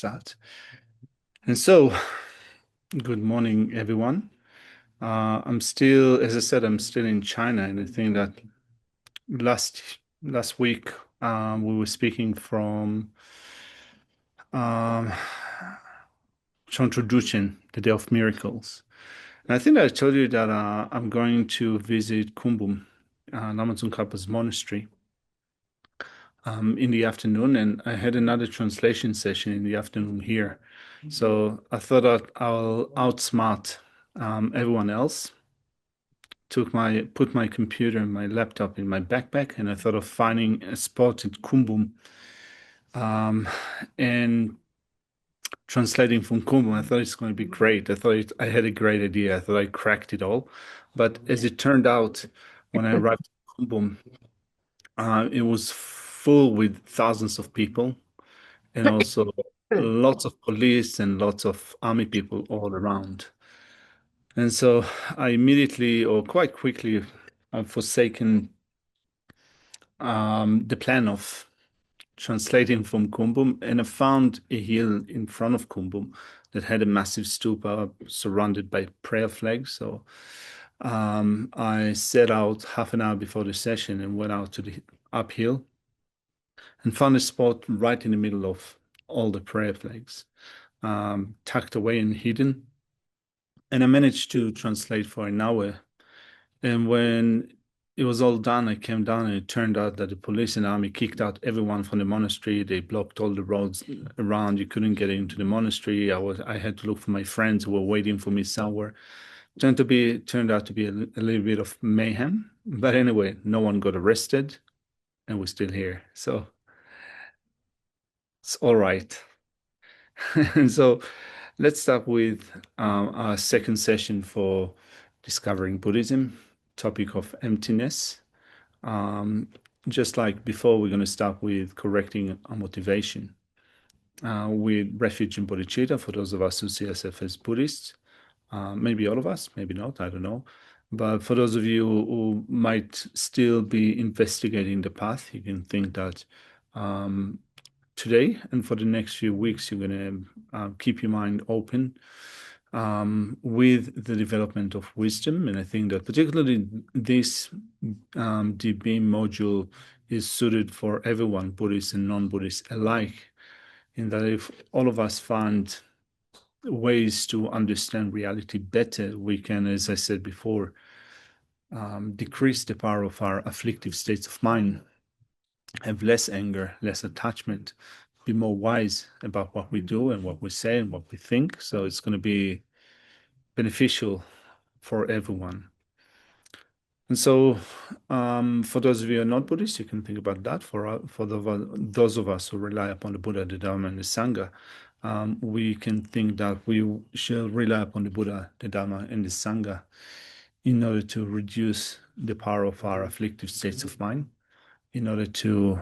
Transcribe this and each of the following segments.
start. And so, good morning, everyone. I'm still, as I said, I'm still in China, and I think that last last week we were speaking from um, Chantrudushin, the Day of Miracles. And I think I told you that I'm going to visit Kumbum, Lama Tsongkhapa's monastery, in the afternoon, and I had another translation session in the afternoon here. So I thought that I'll outsmart everyone else. Put my computer and my laptop in my backpack, and I thought of finding a spot at Kumbum and translating from Kumbum. I thought it's going to be great. I had a great idea. I thought I cracked it all, but as it turned out, when I arrived at Kumbum, it was full with thousands of people and also lots of police and lots of army people all around. And so I immediately, or quite quickly, I've forsaken the plan of translating from Kumbum, and I found a hill in front of Kumbum that had a massive stupa surrounded by prayer flags. So I set out half an hour before the session and went out to the uphill and found a spot right in the middle of all the prayer flags, tucked away and hidden. And I managed to translate for an hour. And when it was all done, I came down and it turned out that the police and army kicked out everyone from the monastery. They blocked all the roads around. You couldn't get into the monastery. I had to look for my friends who were waiting for me somewhere. Turned out to be a little bit of mayhem. But anyway, no one got arrested and we're still here. So it's all right. And so let's start with our second session for discovering Buddhism, topic of emptiness. Um, just like before, we're going to start with correcting our motivation. With refuge in bodhicitta, for those of us who see ourselves as Buddhists, maybe all of us, maybe not, I don't know. But for those of you who might still be investigating the path, you can think that today and for the next few weeks, you're going to keep your mind open with the development of wisdom. And I think that particularly this Deep Beam module is suited for everyone, Buddhists and non-Buddhists alike, in that if all of us find ways to understand reality better, we can, as I said before, decrease the power of our afflictive states of mind, have less anger, less attachment, be more wise about what we do and what we say and what we think. So it's going to be beneficial for everyone. And so, for those of you who are not Buddhist, you can think about that. For those of us who rely upon the Buddha, the Dharma, and the Sangha, we can think that we should rely upon the Buddha, the Dharma, and the Sangha in order to reduce the power of our afflictive states of mind, in order to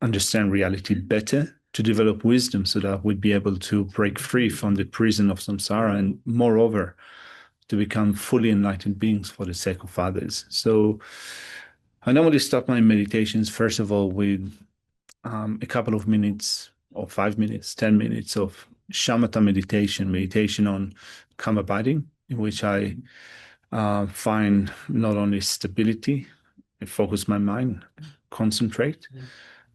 understand reality better, to develop wisdom so that we'd be able to break free from the prison of samsara, and moreover, to become fully enlightened beings for the sake of others. So I normally start my meditations, first of all, with a couple of minutes or 5 minutes, 10 minutes of shamatha meditation on calm abiding, in which I find not only stability, I focus my mind, concentrate,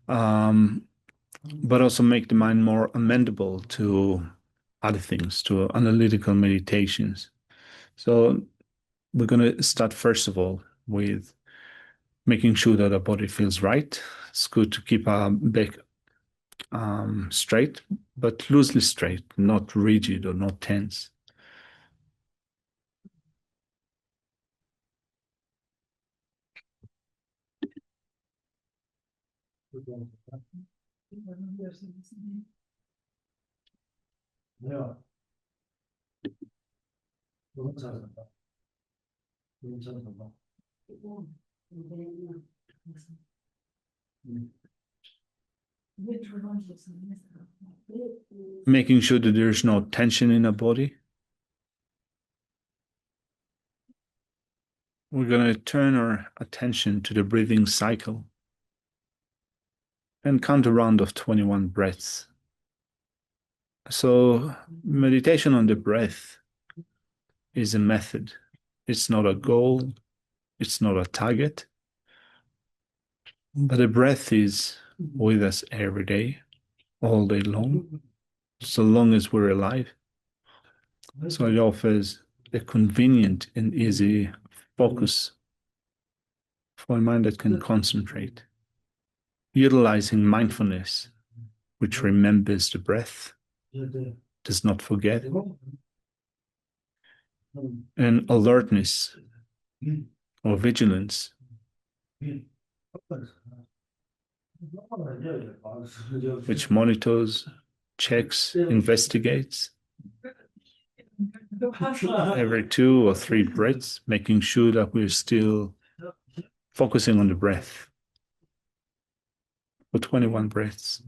but also make the mind more amenable to other things, to analytical meditations. So we're going to start first of all with making sure that our body feels right. It's good to keep our back straight, but loosely straight, not rigid or not tense. Making sure that there's no tension in our body. We're going to turn our attention to the breathing cycle and count a round of 21 breaths. So, meditation on the breath is a method. It's not a goal, it's not a target, but the breath is with us every day, all day long, so long as we're alive. So, it offers a convenient and easy focus for a mind that can concentrate, utilizing mindfulness, which remembers the breath, does not forget, and alertness or vigilance, which monitors, checks, investigates every 2 or 3 breaths, making sure that we're still focusing on the breath for 21 breaths.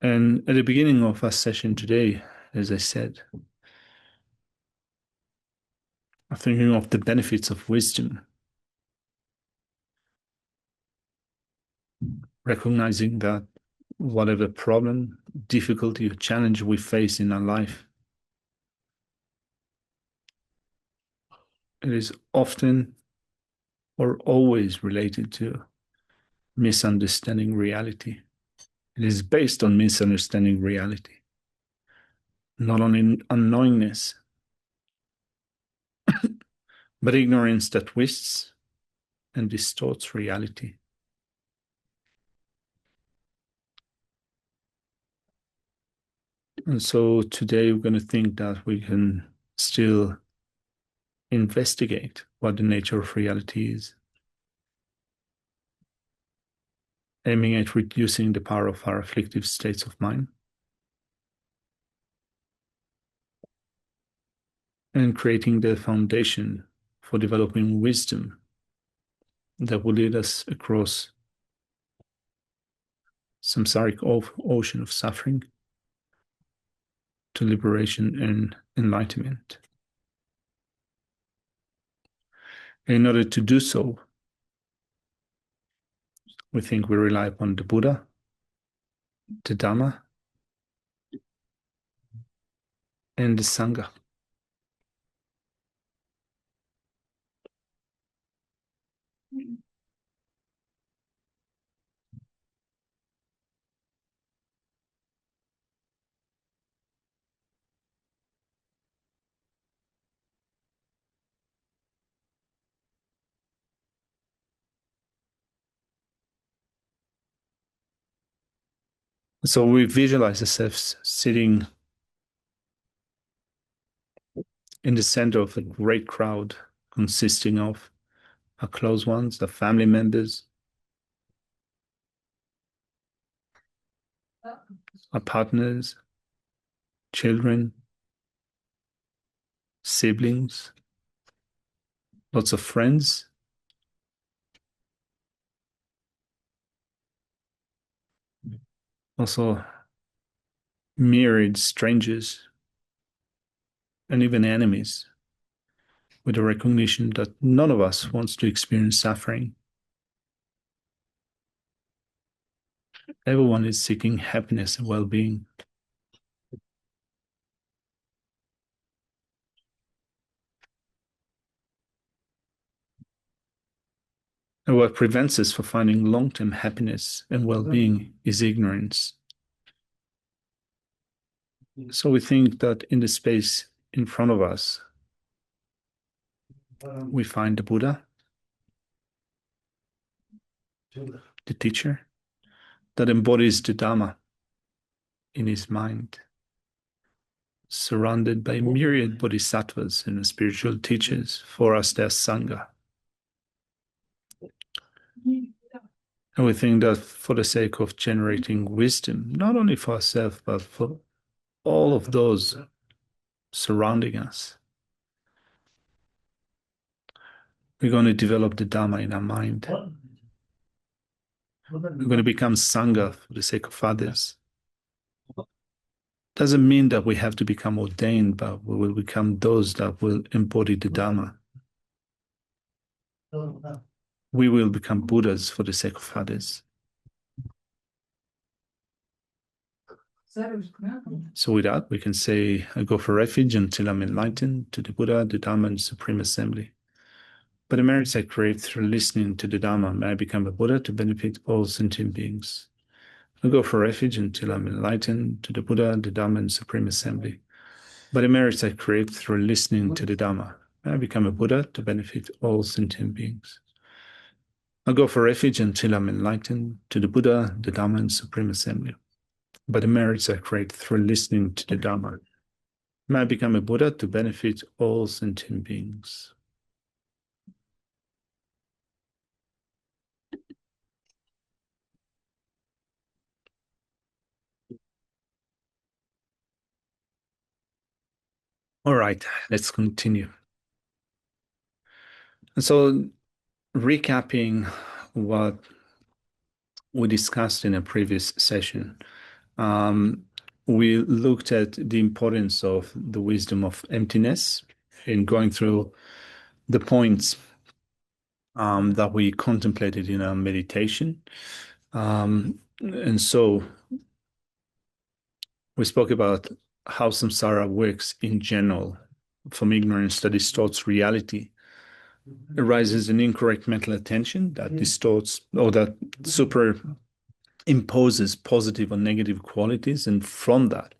And at the beginning of our session today, as I said, I'm thinking of the benefits of wisdom, recognizing that whatever problem, difficulty, or challenge we face in our life, it is often or always related to misunderstanding reality. It is based on misunderstanding reality, not on unknowingness, but ignorance that twists and distorts reality. And so today we're going to think that we can still investigate what the nature of reality is, aiming at reducing the power of our afflictive states of mind and creating the foundation for developing wisdom that will lead us across samsaric ocean of suffering to liberation and enlightenment. In order to do so, we think we rely upon the Buddha, the Dhamma, and the Sangha. So we visualize ourselves sitting in the center of a great crowd consisting of our close ones, our family members, our partners, children, siblings, lots of friends, also myriad strangers, and even enemies, with the recognition that none of us wants to experience suffering. Everyone is seeking happiness and well-being. And what prevents us from finding long-term happiness and well-being is ignorance. So we think that in the space in front of us, we find the Buddha, the teacher, that embodies the Dharma in his mind, surrounded by myriad bodhisattvas and spiritual teachers, for us their Sangha. And we think that for the sake of generating wisdom, not only for ourselves, but for all of those surrounding us, we're going to develop the Dharma in our mind. We're going to become Sangha for the sake of others. Doesn't mean that we have to become ordained, but we will become those that will embody the Dharma. We will become Buddhas for the sake of others. So with that, we can say, I go for refuge until I'm enlightened to the Buddha, the Dharma, and the Supreme Assembly. By the merits I crave through listening to the Dharma, may I become a Buddha to benefit all sentient beings. I go for refuge until I'm enlightened to the Buddha, the Dharma, and Supreme Assembly. By the merits I crave through listening to the Dharma, may I become a Buddha to benefit all sentient beings. I go for refuge until I'm enlightened to the Buddha, the Dharma, and Supreme Assembly. By the merits I crave through listening to the Dharma, may I become a Buddha to benefit all sentient beings. All right, let's continue. And so, recapping what we discussed in a previous session, we looked at the importance of the wisdom of emptiness in going through the points that we contemplated in our meditation. And so we spoke about how samsara works in general, from ignorance that distorts reality. Arises an incorrect mental attention that distorts or that superimposes positive or negative qualities, and from that,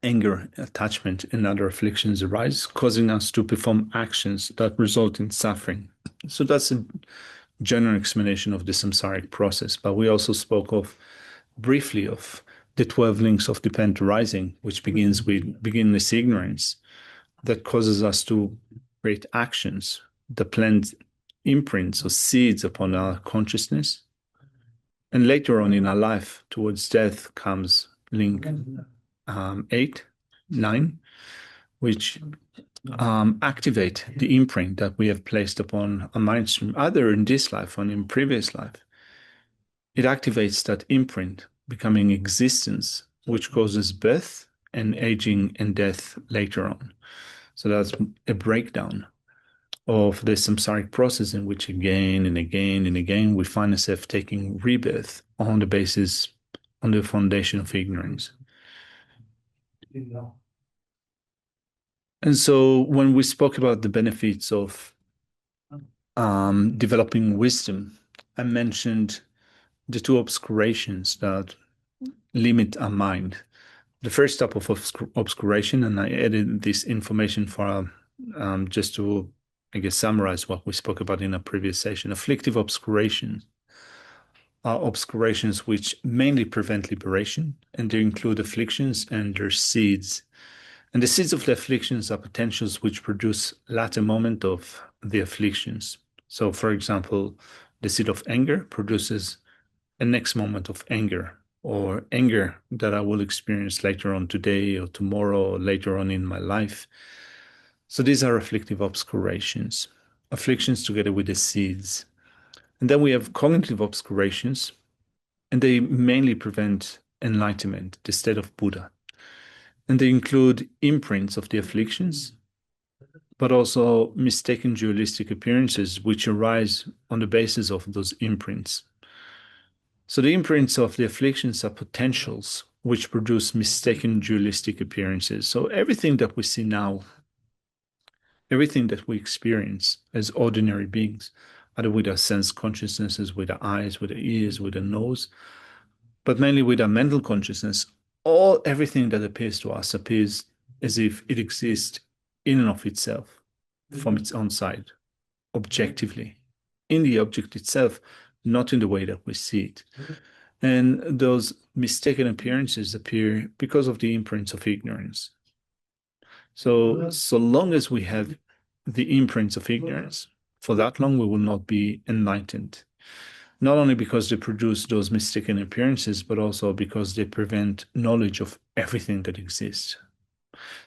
anger, attachment, and other afflictions arise, causing us to perform actions that result in suffering. So that's a general explanation of the samsaric process. But we also spoke briefly of the 12 links of dependent arising, which begins with beginningless ignorance that causes us to create actions that plant imprints or seeds upon our consciousness. And later on in our life, towards death, comes link 8, 9, which activate the imprint that we have placed upon our mind stream, either in this life or in previous life. It activates that imprint, becoming existence, which causes birth and aging and death later on. So that's a breakdown of the samsaric process in which again and again and again we find ourselves taking rebirth on the foundation of ignorance. And so when we spoke about the benefits of developing wisdom, I mentioned the two obscurations that limit our mind. The first type of obscuration, and I added this information for just to, I guess, summarize what we spoke about in a previous session. Afflictive obscuration are obscurations which mainly prevent liberation, and they include afflictions and their seeds. And the seeds of the afflictions are potentials which produce latter moment of the afflictions. So, for example, the seed of anger produces a next moment of anger, or anger that I will experience later on today or tomorrow or later on in my life. So these are afflictive obscurations, afflictions together with the seeds. And then we have cognitive obscurations, and they mainly prevent enlightenment, the state of Buddha. And they include imprints of the afflictions, but also mistaken dualistic appearances which arise on the basis of those imprints. So the imprints of the afflictions are potentials which produce mistaken dualistic appearances. So everything that we see now, everything that we experience as ordinary beings, either with our sense consciousnesses, with our eyes, with our ears, with our nose, but mainly with our mental consciousness, everything that appears to us appears as if it exists in and of itself, from its own side, objectively, in the object itself, not in the way that we see it. And those mistaken appearances appear because of the imprints of ignorance. So long as we have the imprints of ignorance, for that long we will not be enlightened. Not only because they produce those mistaken appearances, but also because they prevent knowledge of everything that exists.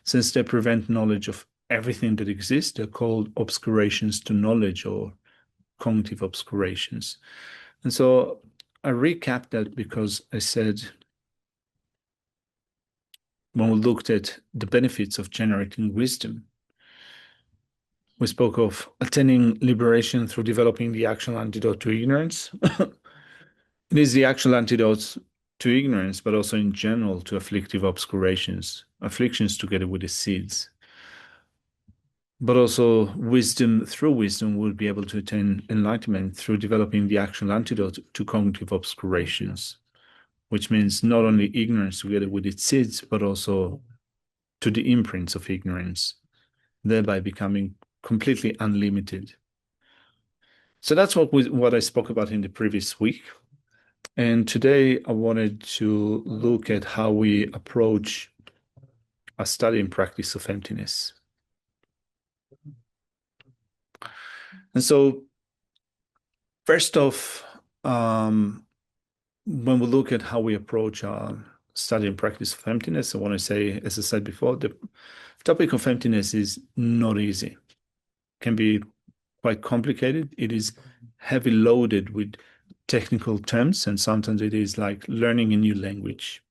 Since they prevent knowledge of everything that exists, they're called obscurations to knowledge or cognitive obscurations. And so I recapped that because I said when we looked at the benefits of generating wisdom, we spoke of attaining liberation through developing the actual antidote to ignorance. It is the actual antidote to ignorance, but also in general to afflictive obscurations, afflictions together with the seeds. But also wisdom, through wisdom, we'll be able to attain enlightenment through developing the actual antidote to cognitive obscurations, which means not only ignorance together with its seeds, but also to the imprints of ignorance, thereby becoming completely unlimited. So that's what I spoke about in the previous week. And today I wanted to look at how we approach a study and practice of emptiness. And so, first off, when we look at how we approach our study and practice of emptiness, I want to say, as I said before, the topic of emptiness is not easy. It can be quite complicated. It is heavy loaded with technical terms, and sometimes it is like learning a new language.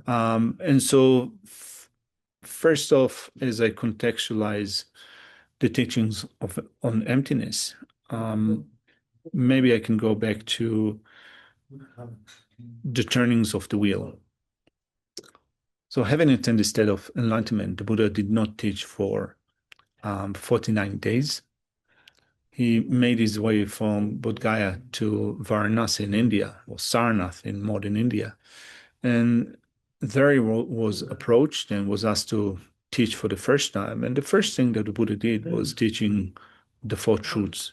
And so, first off, as I contextualize the teachings on emptiness, maybe I can go back to the turnings of the wheel. So, having attained the state of enlightenment, the Buddha did not teach for 49 days. He made his way from Bodh Gaya to Varanasi in India, or Sarnath in modern India. And there he was approached and was asked to teach for the first time. And the first thing that the Buddha did was teaching the Four Truths.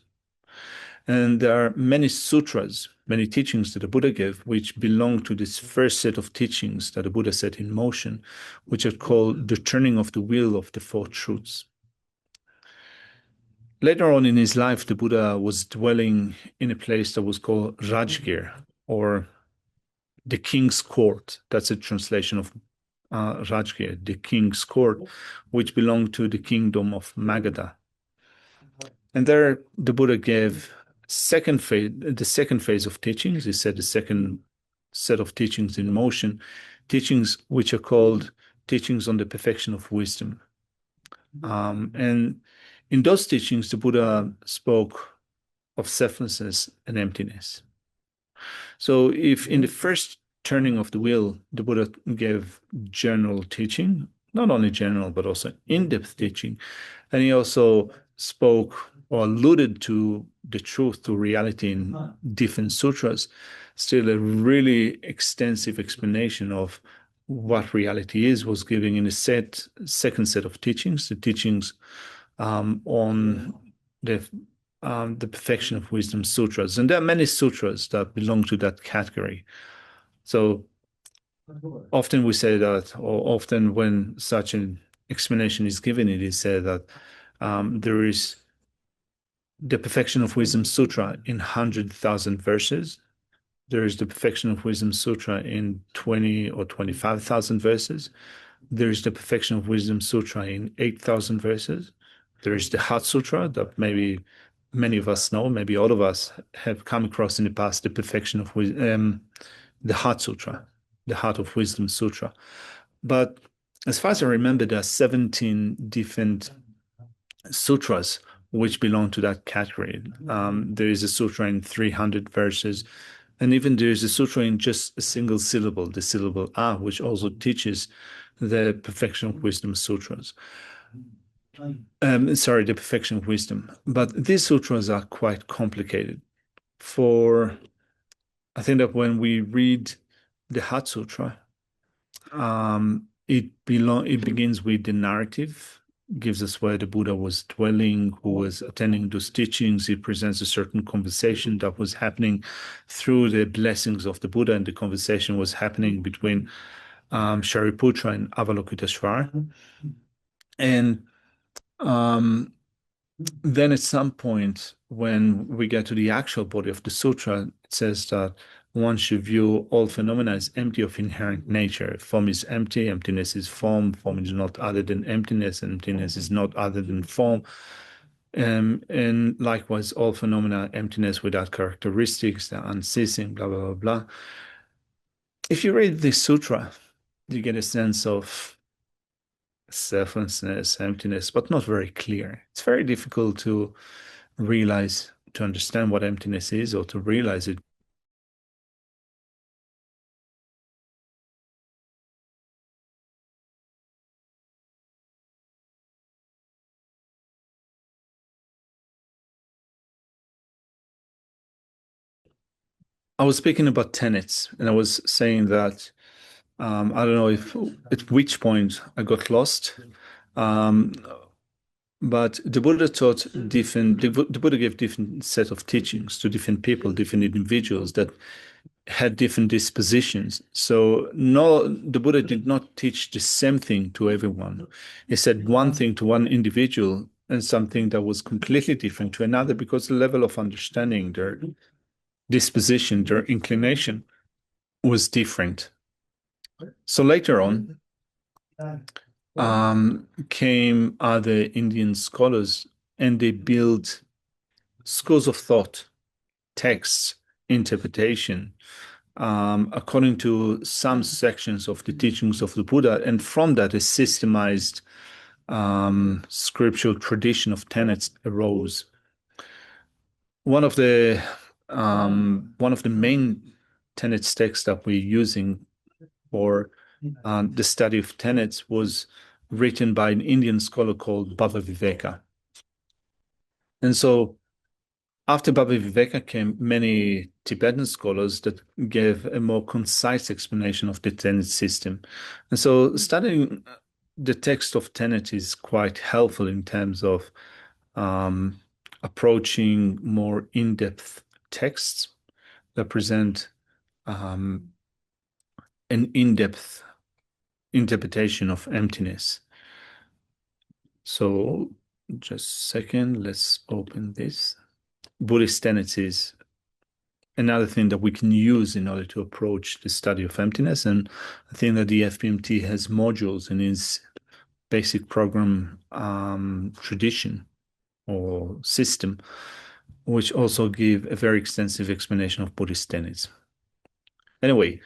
And there are many sutras, many teachings that the Buddha gave, which belong to this first set of teachings that the Buddha set in motion, which are called the turning of the wheel of the Four Truths. Later on in his life, the Buddha was dwelling in a place that was called Rajgir, or the king's court. That's a translation of Rajgir, the king's court, which belonged to the kingdom of Magadha. And there the Buddha gave the second phase of teachings. He said the second set of teachings in motion, teachings which are called teachings on the perfection of wisdom. And in those teachings, the Buddha spoke of selflessness and emptiness. So if in the first turning of the wheel, the Buddha gave general teaching, not only general, but also in-depth teaching, and he also spoke or alluded to the truth, to reality in different sutras, still a really extensive explanation of what reality is was given in the second set of teachings, the teachings on the perfection of wisdom sutras. And there are many sutras that belong to that category. So often we say that, or often when such an explanation is given, it is said that there is the Perfection of Wisdom Sutra in 100,000 verses. There is the Perfection of Wisdom Sutra in 20 or 25,000 verses. There is the Perfection of Wisdom Sutra in 8,000 verses. There is the Heart Sutra that maybe many of us know, maybe all of us have come across in the past, the Perfection of Wisdom, the Heart Sutra, the Heart of Wisdom Sutra. But as far as I remember, there are 17 different sutras which belong to that category. There is a sutra in 300 verses, and even there is a sutra in just a single syllable, the syllable A, which also teaches the Perfection of Wisdom sutras. Sorry, the Perfection of Wisdom. But these sutras are quite complicated. I think that when we read the Heart Sutra, it begins with the narrative, gives us where the Buddha was dwelling, who was attending those teachings. It presents a certain conversation that was happening through the blessings of the Buddha, and the conversation was happening between Shariputra and Avalokiteshvara. And then at some point, when we get to the actual body of the sutra, it says that one should view all phenomena as empty of inherent nature. Form is empty, emptiness is form, form is not other than emptiness, and emptiness is not other than form. And likewise, all phenomena, emptiness without characteristics, they're unceasing, blah, blah, blah, blah. If you read this sutra, you get a sense of selflessness, emptiness, but not very clear. It's very difficult to realize, to understand what emptiness is, or to realize it. I was speaking about tenets, and I was saying that I don't know if at which point I got lost. Um, but the Buddha taught different, the Buddha gave different set of teachings to different people, different individuals that had different dispositions. So no, the Buddha did not teach the same thing to everyone. He said one thing to one individual and something that was completely different to another, because the level of understanding, their disposition, their inclination was different. So later on, came other Indian scholars, and they built schools of thought, texts, interpretation, according to some sections of the teachings of the Buddha, and from that, a systemized scriptural tradition of tenets arose. One of the main tenets texts that we're using for the study of tenets was written by an Indian scholar called Bhava Viveka. And so after Bhava Viveka came many Tibetan scholars that gave a more concise explanation of the tenet system. And so studying the text of tenet is quite helpful in terms of approaching more in-depth texts that present an in-depth interpretation of emptiness. So just a second, let's open this. Buddhist tenets is another thing that we can use in order to approach the study of emptiness. And I think that the FPMT has modules in its basic program tradition or system, which also give a very extensive explanation of Buddhist tenets. Anyway,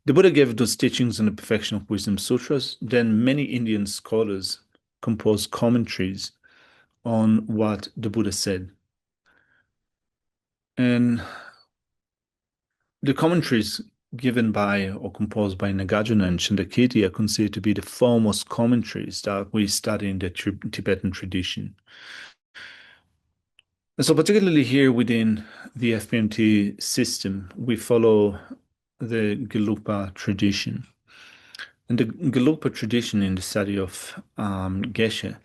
the Buddha gave those teachings on the Perfection of Wisdom Sutras. Then many Indian scholars composed commentaries on what the Buddha said. And the commentaries given by or composed by Nagarjuna and Chandakirti are considered to be the foremost commentaries that we study in the Tibetan tradition. And so particularly here within the FPMT system, we follow the Gelugpa tradition. And the Gelugpa tradition in the study of Geshe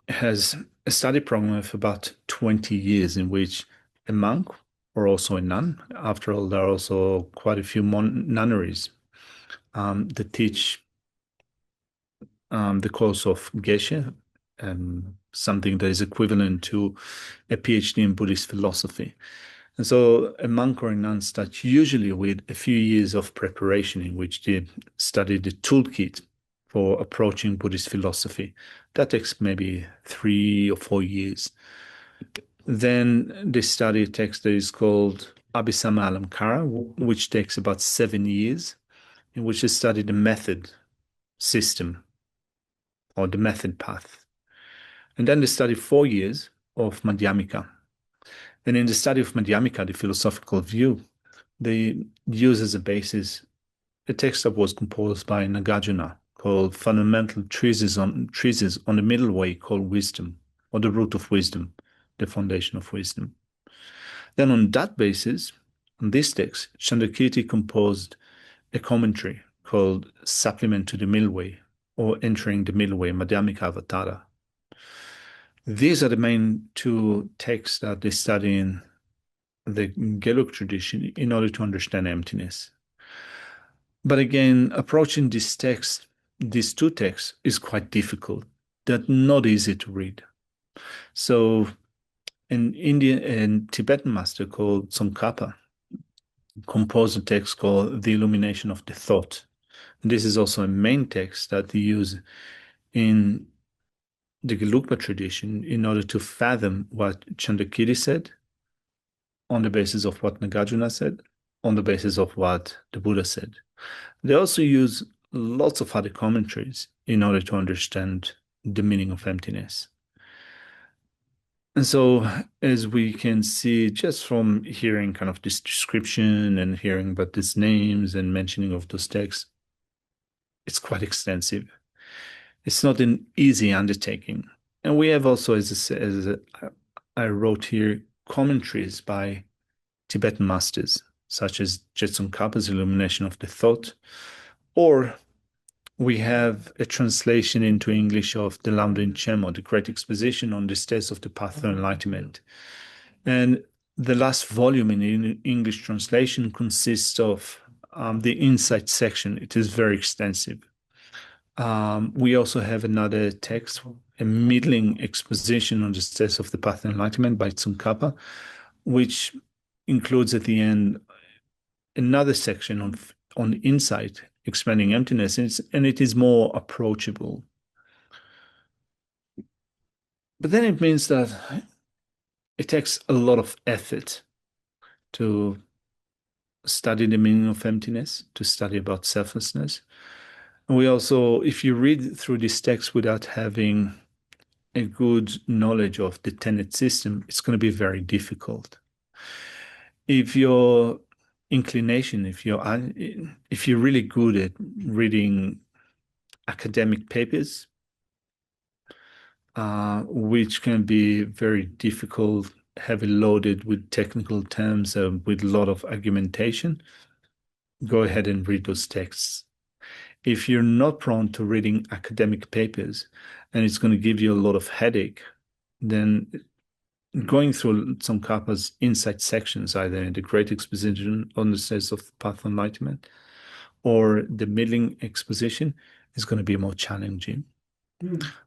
has a study program of about 20 years in which a monk or also a nun, after all, there are also quite a few nunneries that teach the course of Geshe, something that is equivalent to a PhD in Buddhist philosophy. And so a monk or a nun starts usually with a few years of preparation in which they study the toolkit for approaching Buddhist philosophy. That takes maybe 3 or 4 years. Then they study a text that is called Abhisama Alamkara, which takes about 7 years, in which they study the method system or the method path. And then they study 4 years of Madhyamika. And in the study of Madhyamika, the philosophical view, they use as a basis a text that was composed by Nagarjuna called Fundamental Treatise on the Middle Way called Wisdom, or the Root of Wisdom, the Foundation of Wisdom. Then on that basis, on this text, Chandrakirti composed a commentary called Supplement to the Middle Way, or Entering the Middle Way, Madhyamika Avatara. These are the main two texts that they study in the Gelug tradition in order to understand emptiness. But again, approaching this text, these two texts, is quite difficult. They're not easy to read. So an Indian and Tibetan master called Tsongkhapa composed a text called The Illumination of the Thought. And this is also a main text that they use in the Gelugpa tradition in order to fathom what Chandrakirti said on the basis of what Nagarjuna said, on the basis of what the Buddha said. They also use lots of other commentaries in order to understand the meaning of emptiness. And so, as we can see just from hearing kind of this description and hearing about these names and mentioning of those texts, it's quite extensive. It's not an easy undertaking. And we have also, I wrote here, commentaries by Tibetan masters, such as Tsongkhapa's Illumination of the Thought, or we have a translation into English of the Lamdin Chenmo, the Great Exposition on the States of the Path to Enlightenment. And the last volume in English translation consists of the insight section. It is very extensive. We also have another text, a middling exposition on the States of the Path to Enlightenment by Tsongkhapa, which includes at the end another section on insight, expanding emptiness, and it is more approachable. But then it means that it takes a lot of effort to study the meaning of emptiness, to study about selflessness. And we also, if you read through this text without having a good knowledge of the tenet system, it's going to be very difficult. If your inclination, if you're really good at reading academic papers, which can be very difficult, heavy loaded with technical terms, with a lot of argumentation, go ahead and read those texts. If you're not prone to reading academic papers and it's going to give you a lot of headache, then going through Tsongkhapa's insight sections, either in the Great Exposition on the States of Path Enlightenment or the middling exposition, is going to be more challenging.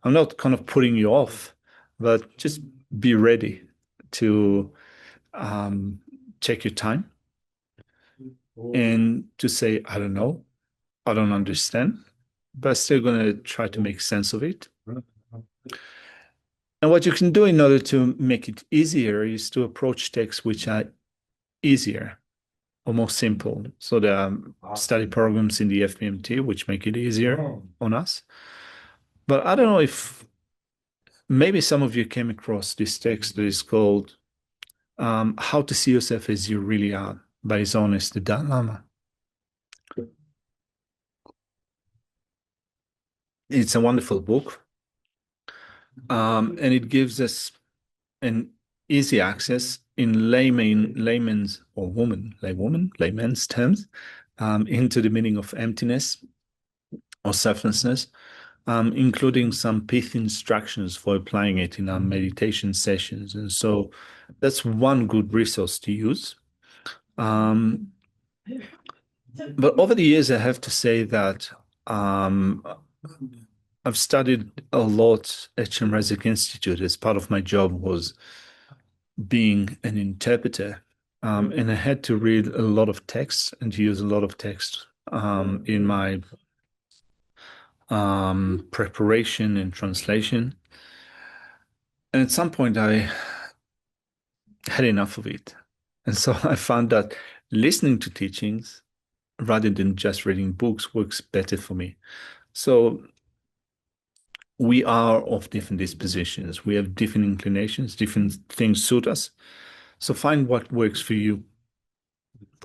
I'm not kind of putting you off, but just be ready to take your time and to say, I don't know, I don't understand, but still going to try to make sense of it. And what you can do in order to make it easier is to approach texts which are easier or more simple. So there are study programs in the FBMT which make it easier on us. But I don't know if maybe some of you came across this text that is called How to See Yourself as You Really Are by His Holiness the Dalai Lama. It's a wonderful book. And it gives us an easy access in layman's terms into the meaning of emptiness or selflessness, including some pith instructions for applying it in our meditation sessions. And so that's one good resource to use. But over the years, I have to say that I've studied a lot at Resik Institute as part of my job was being an interpreter. And I had to read a lot of text and use a lot of text in my preparation and translation. And at some point, I had enough of it. And so I found that listening to teachings rather than just reading books works better for me. So we are of different dispositions. We have different inclinations, different things suit us. So find what works for you.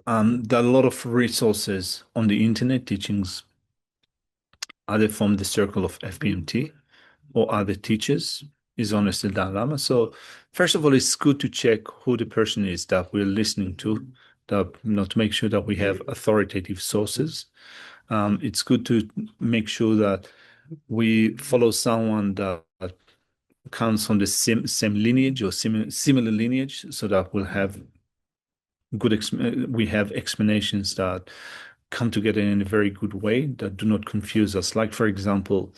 There are a lot of resources on the internet, teachings, either from the circle of FPMT or other teachers, is honest the Dalai Lama. So first of all, it's good to check who the person is that we're listening to, that, to make sure that we have authoritative sources. It's good to make sure that we follow someone that comes from the same lineage or similar lineage, so that we'll have we have explanations that come together in a very good way that do not confuse us. Like, for example,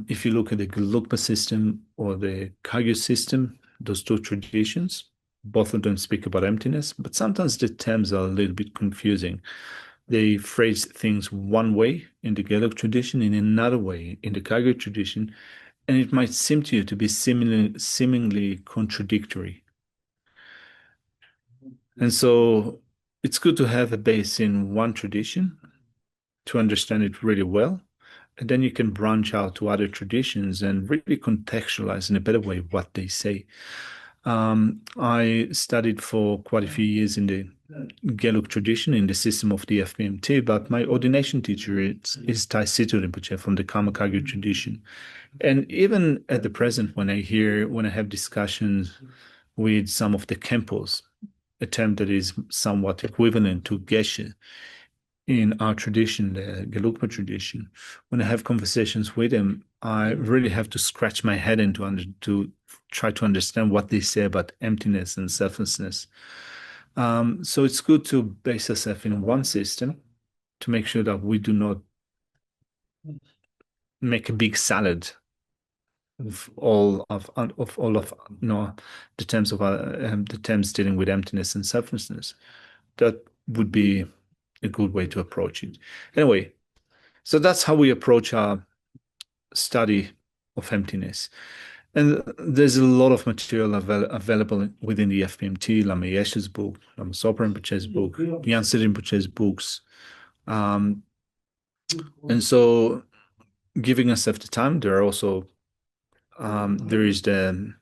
if you look at the Gelugpa system or the Kagyu system, those two traditions, both of them speak about emptiness, but sometimes the terms are a little bit confusing. They phrase things one way in the Gelug tradition, in another way in the Kagyu tradition, and it might seem to you to be seemingly contradictory. And so it's good to have a base in one tradition to understand it really well. And then you can branch out to other traditions and really contextualize in a better way what they say. I studied for quite a few years in the Gelug tradition in the system of the FPMT, but my ordination teacher is Tai Situ Rinpoche from the Karma Kagyu tradition. And even at the present, when I have discussions with some of the Kempos, a term that is somewhat equivalent to Geshe in our tradition, the Gelugpa tradition, when I have conversations with them, I really have to scratch my head to try to understand what they say about emptiness and selflessness. So it's good to base ourselves in one system to make sure that we do not make a big salad of all of the terms of the terms dealing with emptiness and selflessness. That would be a good way to approach it. Anyway, so that's how we approach our study of emptiness. And there's a lot of material available within the FPMT, Lama Yeshe's book, Lama Sopa Rinpoche's book, Yansi Rinpoche's books. And so giving ourselves the time, there is the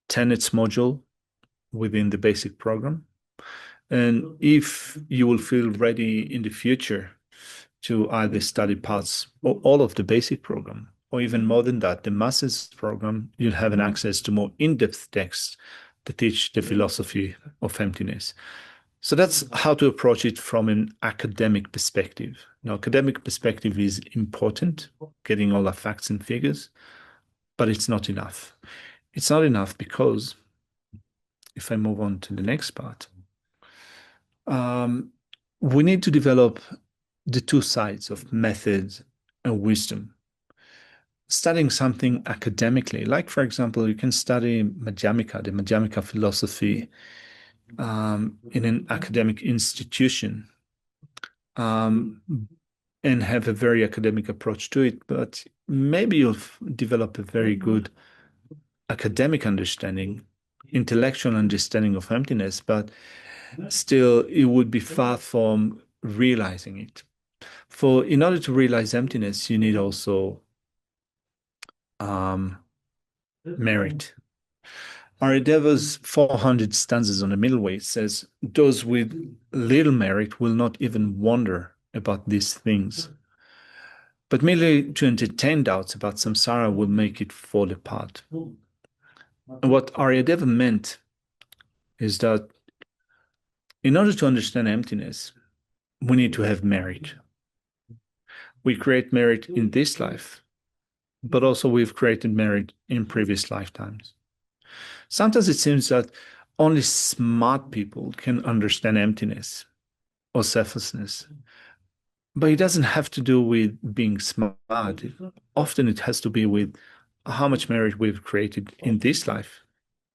tenets module within the basic program. And if you will feel ready in the future to either study parts or all of the basic program, or even more than that, the master's program, you'll have an access to more in-depth texts that teach the philosophy of emptiness. So that's how to approach it from an academic perspective. Now, academic perspective is important, getting all the facts and figures, but it's not enough. It's not enough because if I move on to the next part, we need to develop the two sides of method and wisdom. Studying something academically, like for example, you can study Madhyamika, the Madhyamika philosophy, in an academic institution, and have a very academic approach to it, but maybe you'll develop a very good academic understanding, intellectual understanding of emptiness, but still it would be far from realizing it. In order to realize emptiness, you need also merit. Arideva's 400 stanzas on the middle way says, those with little merit will not even wonder about these things, but merely to entertain doubts about samsara will make it fall apart. And what Aryadeva meant is that in order to understand emptiness, we need to have merit. We create merit in this life, but also we've created merit in previous lifetimes. Sometimes it seems that only smart people can understand emptiness or selflessness. But it doesn't have to do with being smart. Often it has to be with how much merit we've created in this life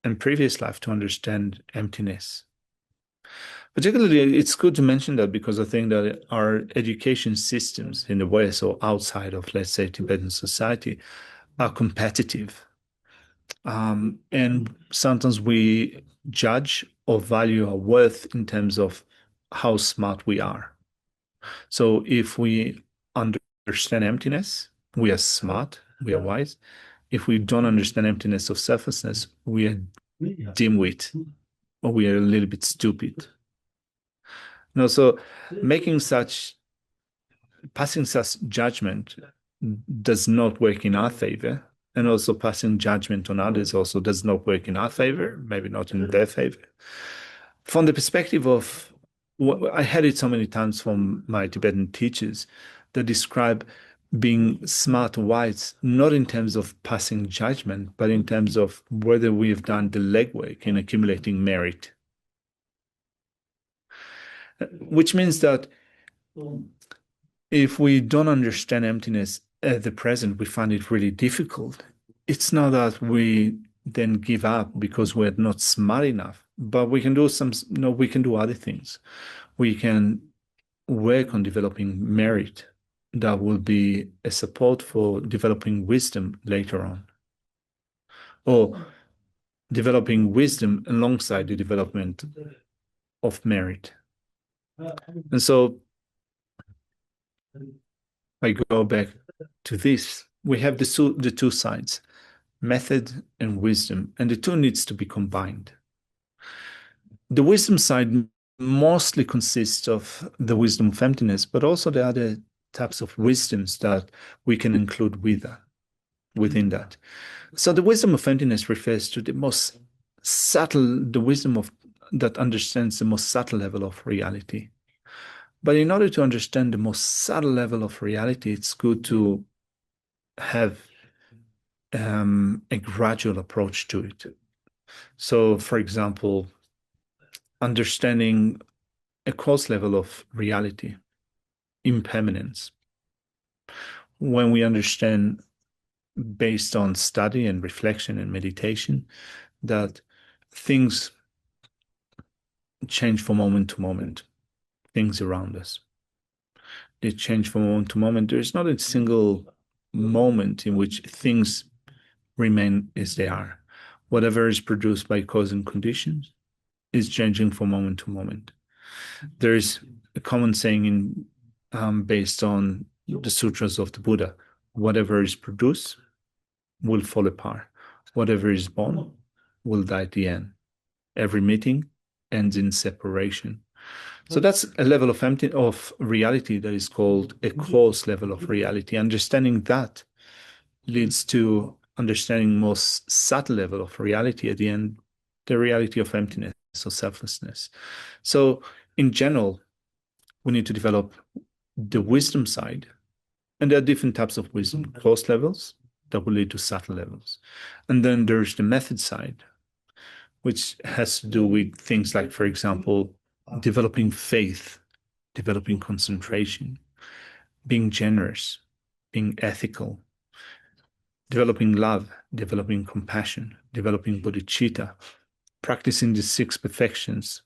and previous life to understand emptiness. Particularly, it's good to mention that because I think that our education systems in the West or outside of, let's say, Tibetan society are competitive. And sometimes we judge or value our worth in terms of how smart we are. So if we understand emptiness, we are smart, we are wise. If we don't understand emptiness of selflessness, we are dimwit or we are a little bit stupid. No, so making such passing such judgment does not work in our favor. And also passing judgment on others also does not work in our favor, maybe not in their favor. From the perspective of, I had it so many times from my Tibetan teachers that describe being smart or wise, not in terms of passing judgment, but in terms of whether we have done the legwork in accumulating merit. Which means that if we don't understand emptiness at the present, we find it really difficult. It's not that we then give up because we're not smart enough, but we can do some, no, we can do other things. We can work on developing merit that will be a support for developing wisdom later on, or developing wisdom alongside the development of merit. And so I go back to this. We have the two sides, method and wisdom, and the two needs to be combined. The wisdom side mostly consists of the wisdom of emptiness, but also the other types of wisdoms that we can include within that. So the wisdom of emptiness refers to the most subtle, the wisdom of that understands the most subtle level of reality. But in order to understand the most subtle level of reality, it's good to have a gradual approach to it. So, for example, understanding a coarse level of reality, impermanence. When we understand based on study and reflection and meditation that things change from moment to moment, things around us. They change from moment to moment. There is not a single moment in which things remain as they are. Whatever is produced by cause and conditions is changing from moment to moment. There is a common saying based on the sutras of the Buddha: whatever is produced will fall apart. Whatever is born will die at the end. Every meeting ends in separation. So that's a level of reality that is called a coarse level of reality. Understanding that leads to understanding most subtle level of reality at the end, the reality of emptiness or selflessness. So in general, we need to develop the wisdom side, and there are different types of wisdom, coarse levels that will lead to subtle levels. And then there's the method side, which has to do with things like, for example, developing faith, developing concentration, being generous, being ethical, developing love, developing compassion, developing bodhicitta, practicing the six perfections,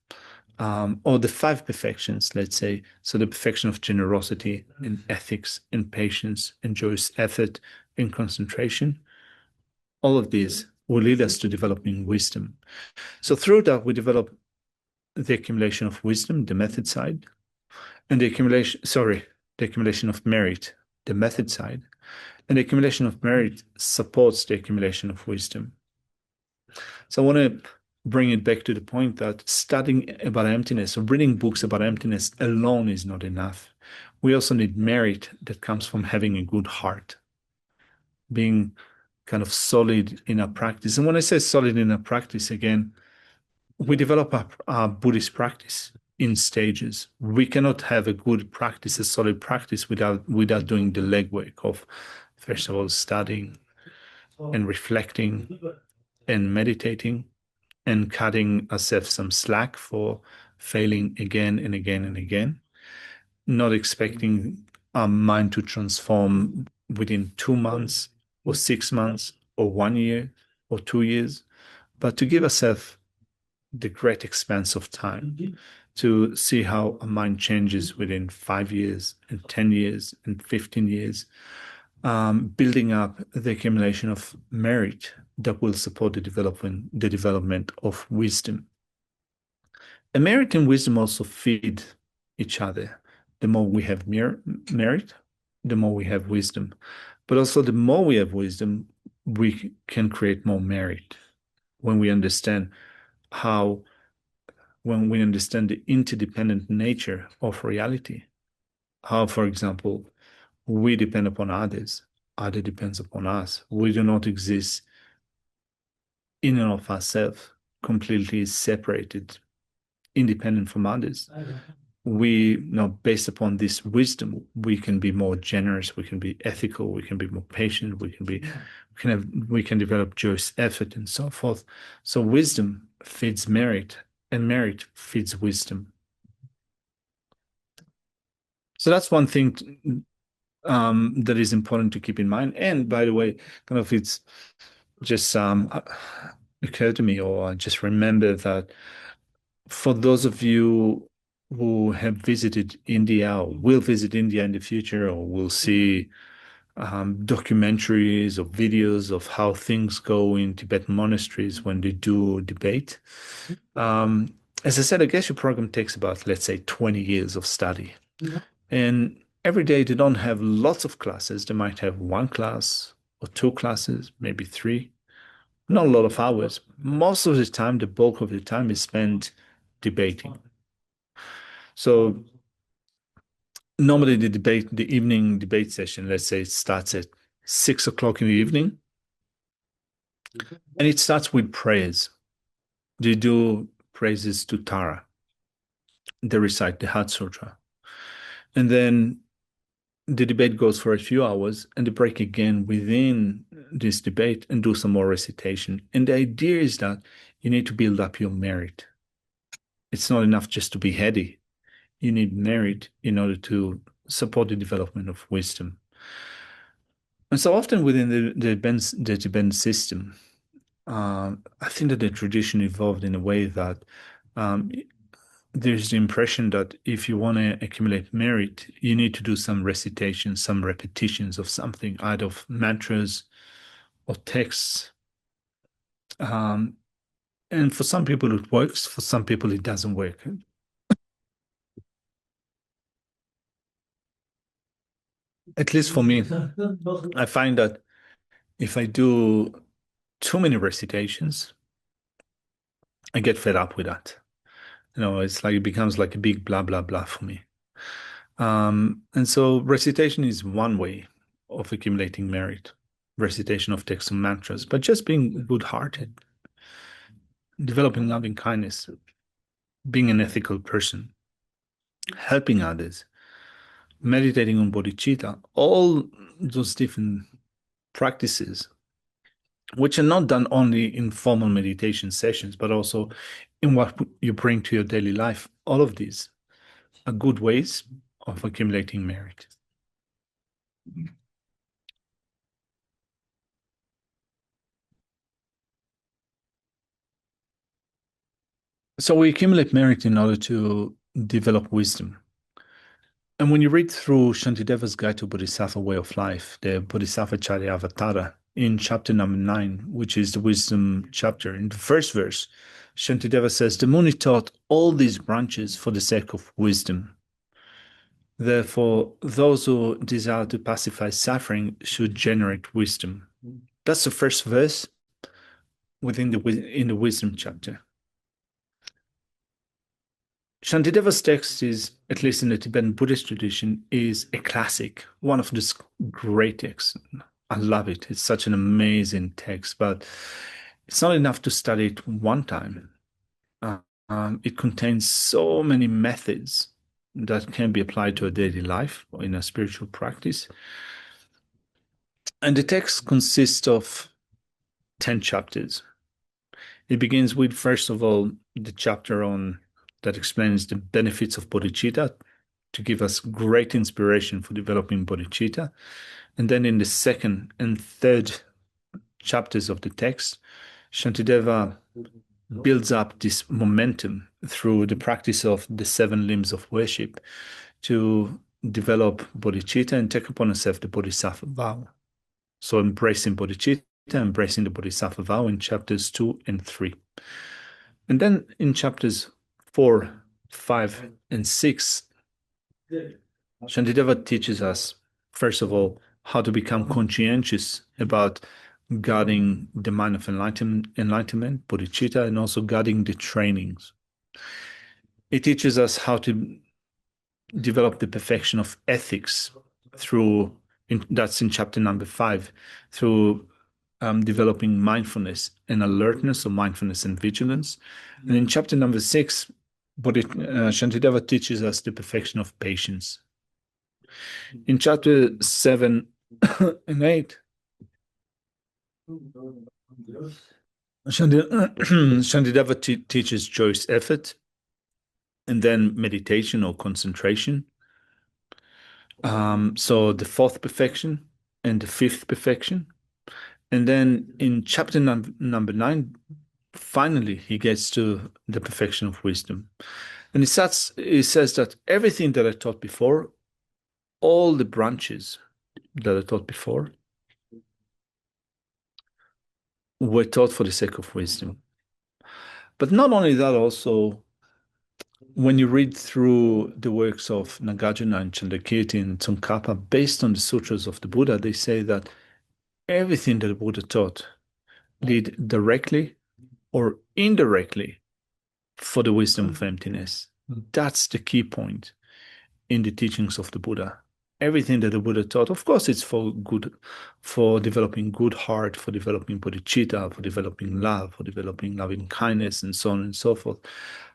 or the five perfections, let's say. So the perfection of generosity and ethics and patience and joyous effort and concentration. All of these will lead us to developing wisdom. So through that, we develop the accumulation of wisdom, the method side, and the accumulation of merit, the method side. And the accumulation of merit supports the accumulation of wisdom. So I want to bring it back to the point that studying about emptiness or reading books about emptiness alone is not enough. We also need merit that comes from having a good heart, being kind of solid in our practice. And when I say solid in our practice, again, we develop our Buddhist practice in stages. We cannot have a good practice, a solid practice without doing the legwork of, first of all, studying and reflecting and meditating and cutting ourselves some slack for failing again and again and again. not expecting our mind to transform within 2 months or 6 months or 1 year or 2 years, but to give ourselves the great expanse of time to see how a mind changes within 5 years and 10 years and 15 years, building up the accumulation of merit that will support the development of wisdom. And merit and wisdom also feed each other. The more we have merit, the more we have wisdom. But also, the more we have wisdom, we can create more merit when we understand how, when we understand the interdependent nature of reality. How, for example, we depend upon others, other depends upon us. We do not exist in and of ourselves, completely separated, independent from others. We, based upon this wisdom, we can be more generous, we can be ethical, we can be more patient, we can develop joyous effort and so forth. So wisdom feeds merit, and merit feeds wisdom. So that's one thing that is important to keep in mind. And by the way, kind of it's just occurred to me, or I just remember that for those of you who have visited India or will visit India in the future, or will see documentaries or videos of how things go in Tibetan monasteries when they do debate. As I said, I guess your program takes about, let's say, 20 years of study. And every day they don't have lots of classes. They might have one class or two classes, maybe three. Not a lot of hours. Most of the time, the bulk of the time is spent debating. So normally the evening debate session, let's say it starts at 6 o'clock in the evening, and it starts with prayers. They do praises to Tara. They recite the Heart Sutra. And then the debate goes for a few hours, and they break again within this debate and do some more recitation. And the idea is that you need to build up your merit. It's not enough just to be heady. You need merit in order to support the development of wisdom. And so often within the Tibetan system, I think that the tradition evolved in a way that um, there's the impression that if you want to accumulate merit, you need to do some recitation, some repetitions of something, either of mantras or texts. And for some people it works, for some people it doesn't work. At least for me, I find that if I do too many recitations, I get fed up with that. It's like it becomes like a big blah blah blah for me. And so recitation is one way of accumulating merit, recitation of texts and mantras, but just being good-hearted, developing loving kindness, being an ethical person, helping others, meditating on bodhicitta, all those different practices, which are not done only in formal meditation sessions, but also in what you bring to your daily life. All of these are good ways of accumulating merit. So we accumulate merit in order to develop wisdom. And when you read through Shantideva's Guide to Bodhisattva Way of Life, the Bodhisattva Charyavatara, in chapter number 9, which is the wisdom chapter, in the first verse, Shantideva says, the Muni taught all these branches for the sake of wisdom. Therefore, those who desire to pacify suffering should generate wisdom. That's the first verse in the wisdom chapter. Shantideva's text is, at least in the Tibetan Buddhist tradition, is a classic, one of the great texts. I love it. It's such an amazing text, but it's not enough to study it one time. It contains so many methods that can be applied to a daily life or in a spiritual practice. And the text consists of 10 chapters. It begins with, first of all, the chapter that explains the benefits of bodhicitta to give us great inspiration for developing bodhicitta. And then in the second and third chapters of the text, Shantideva builds up this momentum through the practice of the seven limbs of worship to develop bodhicitta and take upon herself the bodhisattva vow. So embracing bodhicitta, embracing the bodhisattva vow in chapters 2 and 3. And then in chapters 4, 5, and 6, Shantideva teaches us, first of all, how to become conscientious about guarding the mind of enlightenment, bodhicitta, and also guarding the trainings. It teaches us how to develop the perfection of ethics through, that's in chapter number 5, through developing mindfulness and alertness, or mindfulness and vigilance. And in chapter number 6, Shantideva teaches us the perfection of patience. In chapter 7 and 8, Shantideva teaches choice effort, and then meditation or concentration. So the fourth perfection and the fifth perfection. And then in chapter number 9, finally, he gets to the perfection of wisdom. And he says that everything that I taught before, all the branches that I taught before, were taught for the sake of wisdom. But not only that, also, when you read through the works of Nagarjuna and Chandrakirti and Tsongkhapa, based on the sutras of the Buddha, they say that everything that the Buddha taught led directly or indirectly for the wisdom of emptiness. That's the key point in the teachings of the Buddha. Everything that the Buddha taught, of course, it's for good, for developing good heart, for developing bodhicitta, for developing love, for developing loving kindness, and so on and so forth.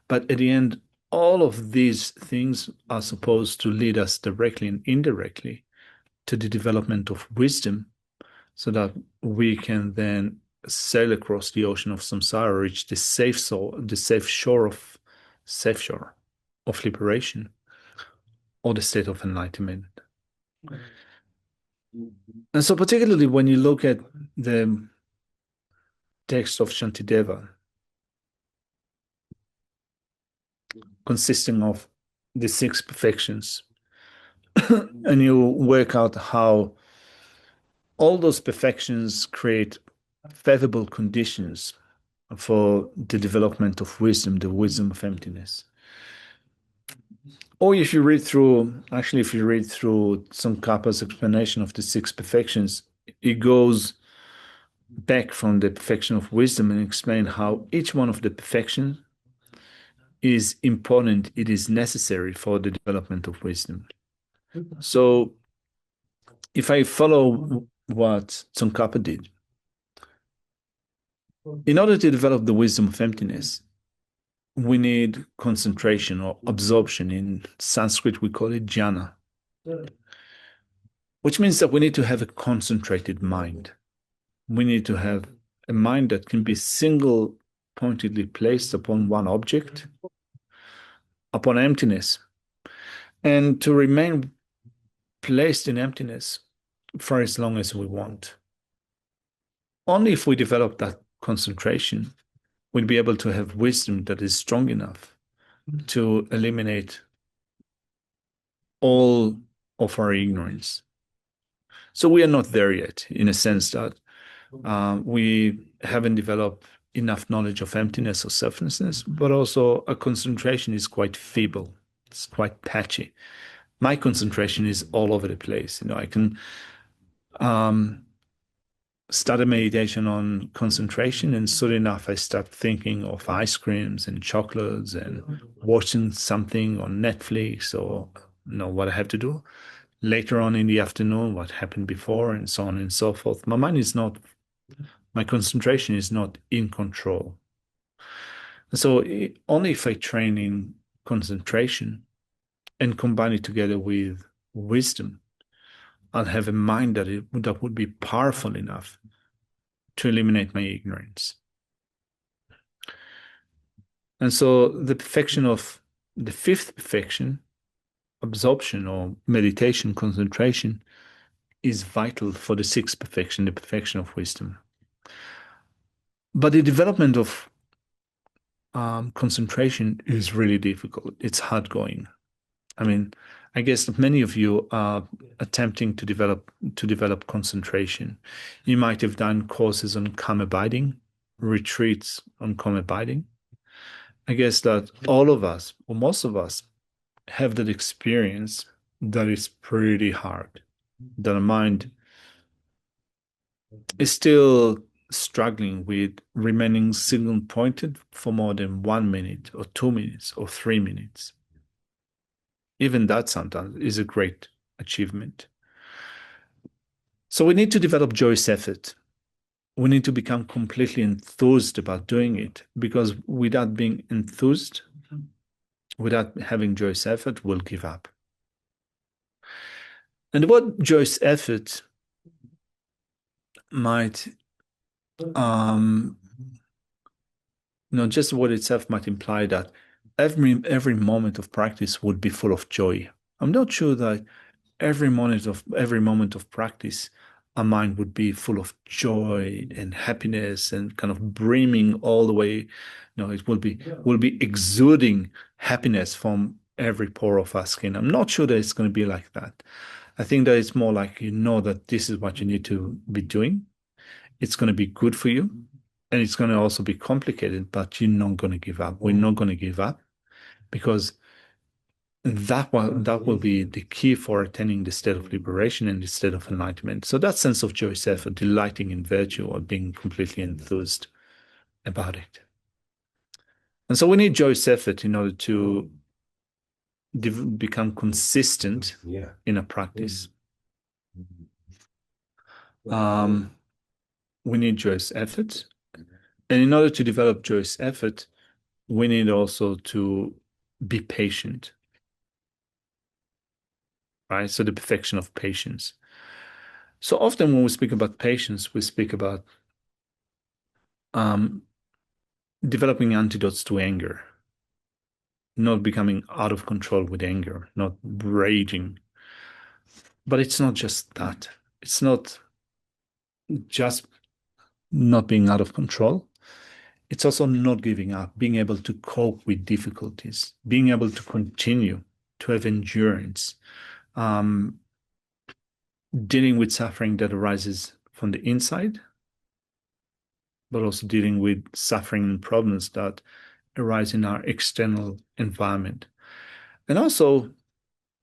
But at the end, all of these things are supposed to lead us directly and indirectly to the development of wisdom, so that we can then sail across the ocean of samsara, reach the safe shore of liberation, or the state of enlightenment. And so particularly when you look at the text of Shantideva, consisting of the 6 perfections, and you work out how all those perfections create favorable conditions for the development of wisdom, the wisdom of emptiness. Or if you read through Tsongkhapa's explanation of the 6 perfections, it goes back from the perfection of wisdom and explain how each one of the perfections is important, it is necessary for the development of wisdom. So if I follow what Tsongkhapa did, in order to develop the wisdom of emptiness, we need concentration or absorption. In Sanskrit, we call it jhana, which means that we need to have a concentrated mind. We need to have a mind that can be single-pointedly placed upon one object, upon emptiness, and to remain placed in emptiness for as long as we want. Only if we develop that concentration, we'll be able to have wisdom that is strong enough to eliminate all of our ignorance. So we are not there yet, in a sense that we haven't developed enough knowledge of emptiness or selflessness, but also our concentration is quite feeble. It's quite patchy. My concentration is all over the place. I can start a meditation on concentration, and soon enough I start thinking of ice creams and chocolates and watching something on Netflix, or what I have to do later on in the afternoon, what happened before, and so on and so forth. My concentration is not in control. So only if I train in concentration and combine it together with wisdom, I'll have a mind that would be powerful enough to eliminate my ignorance. And so the perfection of the 5th perfection absorption or meditation, concentration, is vital for the sixth perfection, the perfection of wisdom. But the development of concentration is really difficult. It's hard going. I mean, I guess that many of you are attempting to develop concentration. You might have done courses on calm abiding, retreats on calm abiding. I guess that all of us, or most of us, have that experience that is pretty hard. That our mind is still struggling with remaining single pointed for more than 1 minute or 2 minutes or 3 minutes. Even that sometimes is a great achievement. So we need to develop joyous effort. We need to become completely enthused about doing it, because without being enthused, without having joyous effort, we'll give up. And what joyous effort might, just what itself might imply that every moment of practice would be full of joy. I'm not sure that every moment of practice, our mind would be full of joy and happiness and kind of brimming all the way. It will be exuding happiness from every pore of our skin. I'm not sure that it's going to be like that. I think that it's more like that this is what you need to be doing. It's going to be good for you, and it's going to also be complicated, but you're not going to give up. We're not going to give up, because that will be the key for attaining the state of liberation and the state of enlightenment. So that sense of joyous effort, delighting in virtue, or being completely enthused about it. And so we need joyous effort in order to become consistent in a practice. We need joyous effort. And in order to develop joyous effort, we need also to be patient. Right? So the perfection of patience. So often when we speak about patience, we speak about developing antidotes to anger, not becoming out of control with anger, not raging. But it's not just that. It's not just not being out of control. It's also not giving up, being able to cope with difficulties, being able to continue, to have endurance, dealing with suffering that arises from the inside, but also dealing with suffering and problems that arise in our external environment. And also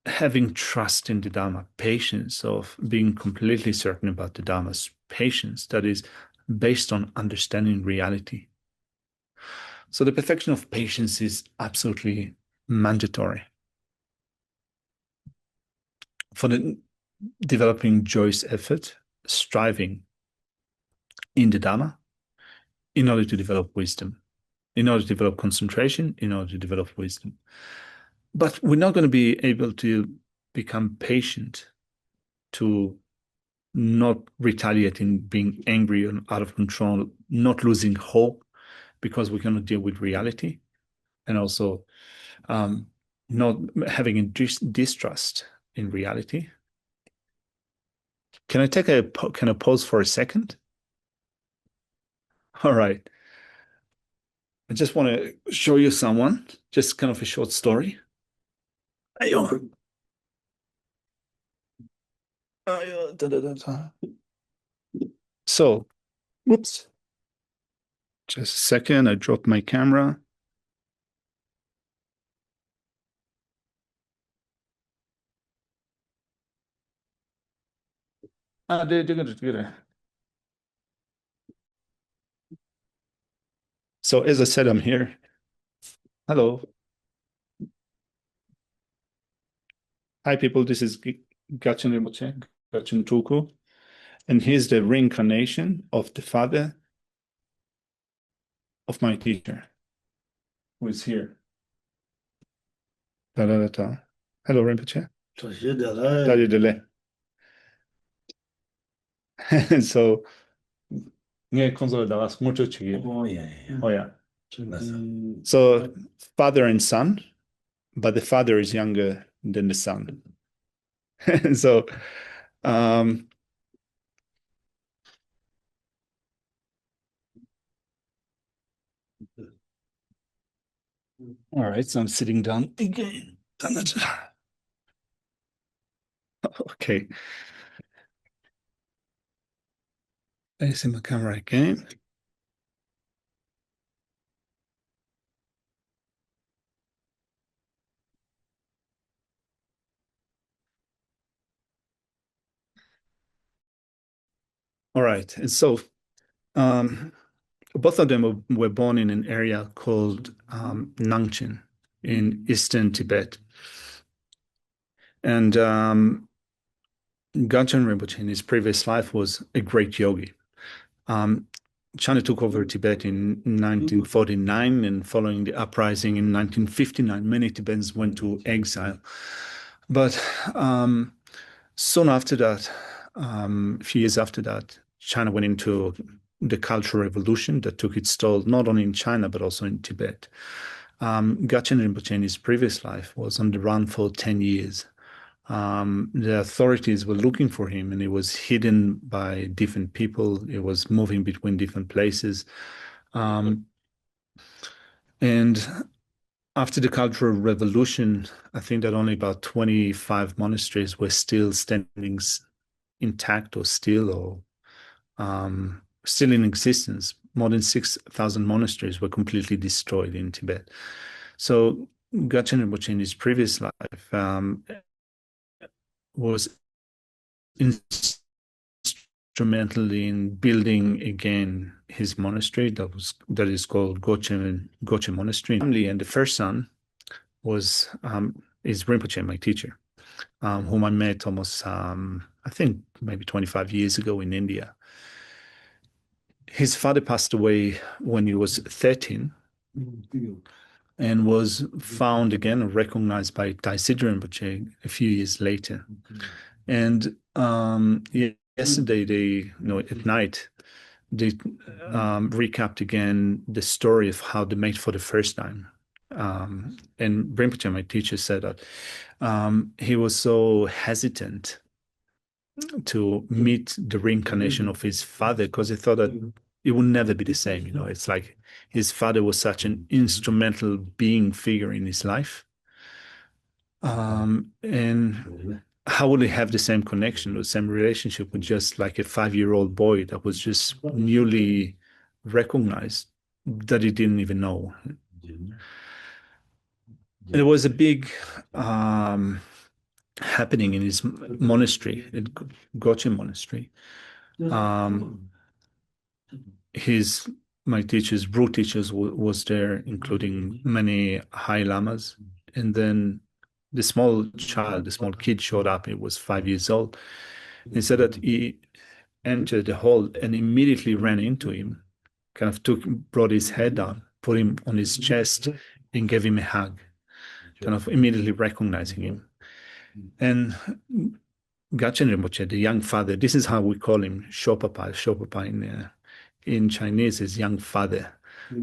having trust in the Dharma, patience of being completely certain about the Dharma's patience that is based on understanding reality. So the perfection of patience is absolutely mandatory for the developing joyous effort, striving in the Dharma in order to develop wisdom, in order to develop concentration, in order to develop wisdom. But we're not going to be able to become patient, to not retaliating, being angry and out of control, not losing hope, because we're going to deal with reality, and also not having a distrust in reality. Can I take a pause for a second? All right. I just want to show you someone, just kind of a short story. So, whoops. Just a second, I dropped my camera. So as I said, I'm here. Hello. Hi, people. This is Kartsön Rinpoche, Kartsön Tulku. And here's the reincarnation of the father of my teacher, who is here. Hello, Rinpoche. So, oh yeah. So father and son, but the father is younger than the sun. So, um, all right, so I'm sitting down again. Damn it. Okay, facing my camera again. All right, and so um, both of them were born in an area called Nangchen in eastern Tibet. And Gajahn Rinpoche in his previous life was a great yogi. Um, China took over Tibet in 1949, and following the uprising in 1959, many Tibetans went to exile. But soon after that, a few years after that, China went into the Cultural Revolution that took its toll not only in China but also in Tibet. Gachin Rinpoche in his previous life was on the run for 10 years. The authorities were looking for him, and he was hidden by different people. He was moving between different places. Um, and after the Cultural Revolution, I think that only about 25 monasteries were still standing intact or still in existence. More than 6,000 monasteries were completely destroyed in Tibet. So Gachin Rinpoche in his previous life was instrumental in building again his monastery that is called Goche Monastery. And the first son was is Rinpoche, my teacher, whom I met almost I think maybe 25 years ago in India. His father passed away when he was 13 and was found again and recognized by Daisidro Rinpoche a few years later. And yesterday, at night, they recapped again the story of how they met for the first time. And Rinpoche, my teacher, said that he was so hesitant to meet the reincarnation of his father because he thought that it would never be the same. It's like his father was such an instrumental being figure in his life. And how would he have the same connection, the same relationship with just like a 5-year-old boy that was just newly recognized that he didn't even know? And there was a big happening in his monastery, in Goche Monastery. Um, his My teachers, Bru teachers, was there, including many high lamas, and then the small kid showed up. He was 5 years old. He said that he entered the hall and immediately ran into him, kind of brought his head down, put him on his chest, and gave him a hug, kind of immediately recognizing him. And Gachen Rinpoche, the young father, this is how we call him, Shopapa. Shopapa in Chinese is young father.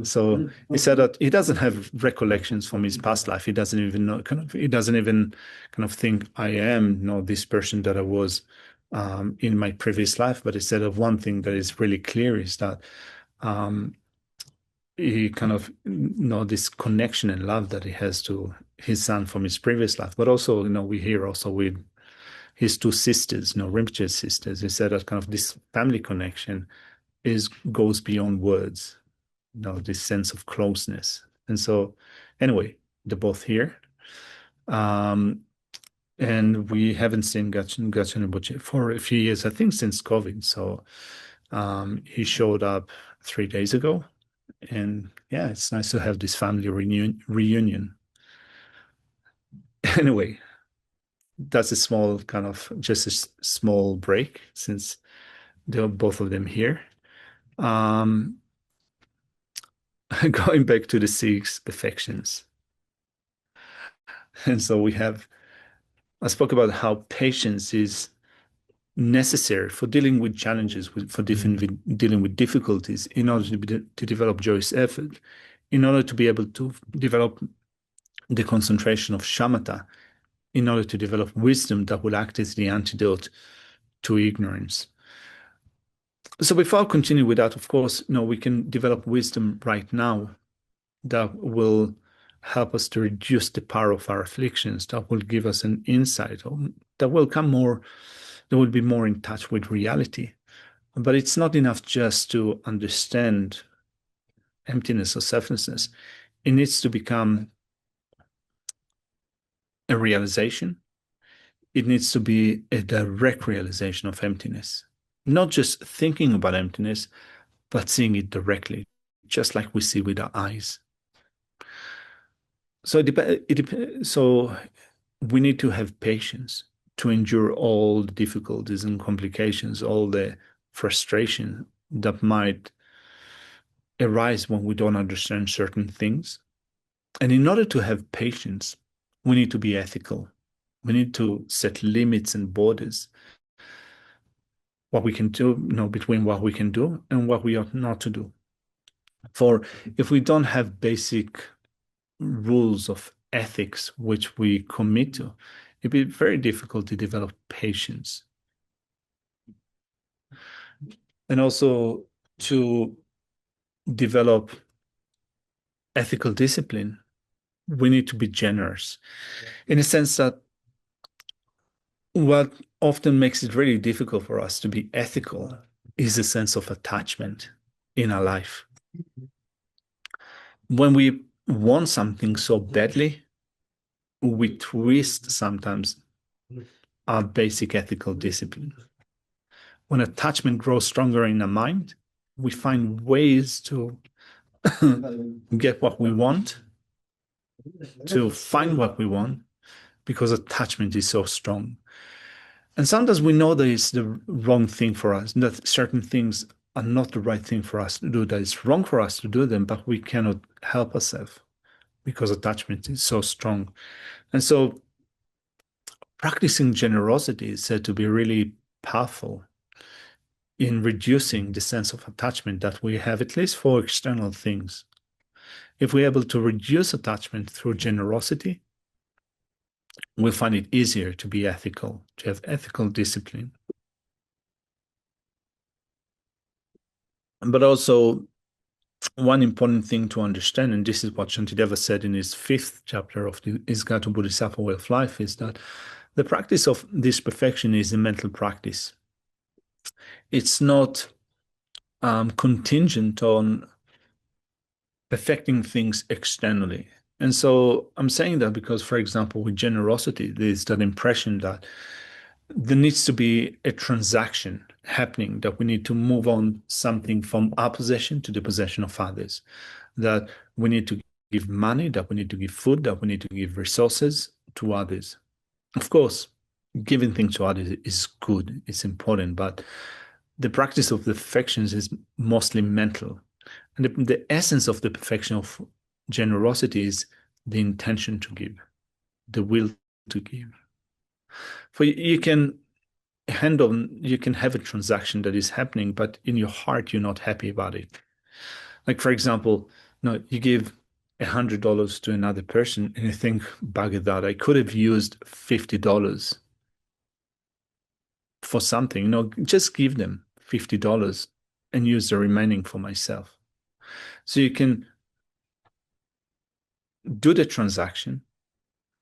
So he said that he doesn't have recollections from his past life. He doesn't even know, he doesn't even kind of think I am, this person that I was in my previous life. But he said of one thing that is really clear is that he kind of this connection and love that he has to his son from his previous life. But also, we hear also with his two sisters, Rinpoche's sisters. He said that kind of this family connection goes beyond words, this sense of closeness. And so, anyway, they're both here. And we haven't seen Gachin Rinpoche for a few years, I think since COVID. So he showed up 3 days ago. And yeah, it's nice to have this family reunion. Anyway, that's a small just a small break since they're both of them here. Um, Going back to the six perfections. And so I spoke about how patience is necessary for dealing with challenges, dealing with difficulties in order to develop joyous effort, in order to be able to develop the concentration of shamatha in order to develop wisdom that will act as the antidote to ignorance. So before I continue with that, of course, we can develop wisdom right now that will help us to reduce the power of our afflictions, that will give us an insight, that will be more in touch with reality. But it's not enough just to understand emptiness or selflessness. It needs to become a realization. It needs to be a direct realization of emptiness. Not just thinking about emptiness, but seeing it directly, just like we see with our eyes. So we need to have patience to endure all the difficulties and complications, all the frustration that might arise when we don't understand certain things. And in order to have patience, we need to be ethical. We need to set limits and borders, what we can do, between what we can do and what we ought not to do. For if we don't have basic rules of ethics which we commit to, it'd be very difficult to develop patience. And also to develop ethical discipline, we need to be generous in a sense that what often makes it really difficult for us to be ethical is a sense of attachment in our life. When we want something so badly, we twist sometimes our basic ethical discipline. When attachment grows stronger in our mind, we find ways to get what we want, to find what we want, because attachment is so strong. And sometimes we know that it's the wrong thing for us, that certain things are not the right thing for us to do, that it's wrong for us to do them, but we cannot help ourselves because attachment is so strong. And so practicing generosity is said to be really powerful in reducing the sense of attachment that we have, at least for external things. If we're able to reduce attachment through generosity, we'll find it easier to be ethical, to have ethical discipline. But also, one important thing to understand, and this is what Shantideva said in his 5th chapter of his Guide to Bodhisattva Way of Life, is that the practice of this perfection is a mental practice. It's not contingent on perfecting things externally. And so I'm saying that because, for example, with generosity, there's that impression that there needs to be a transaction happening, that we need to move on something from our possession to the possession of others, that we need to give money, that we need to give food, that we need to give resources to others. Of course, giving things to others is good, it's important, but the practice of the perfections is mostly mental. And the essence of the perfection of generosity is the intention to give, the will to give. For you can you can have a transaction that is happening, but in your heart, you're not happy about it. Like, for example, you give $100 to another person and you think, bugger that, I could have used $50 for something. Just give them $50 and use the remaining for myself. So you can do the transaction,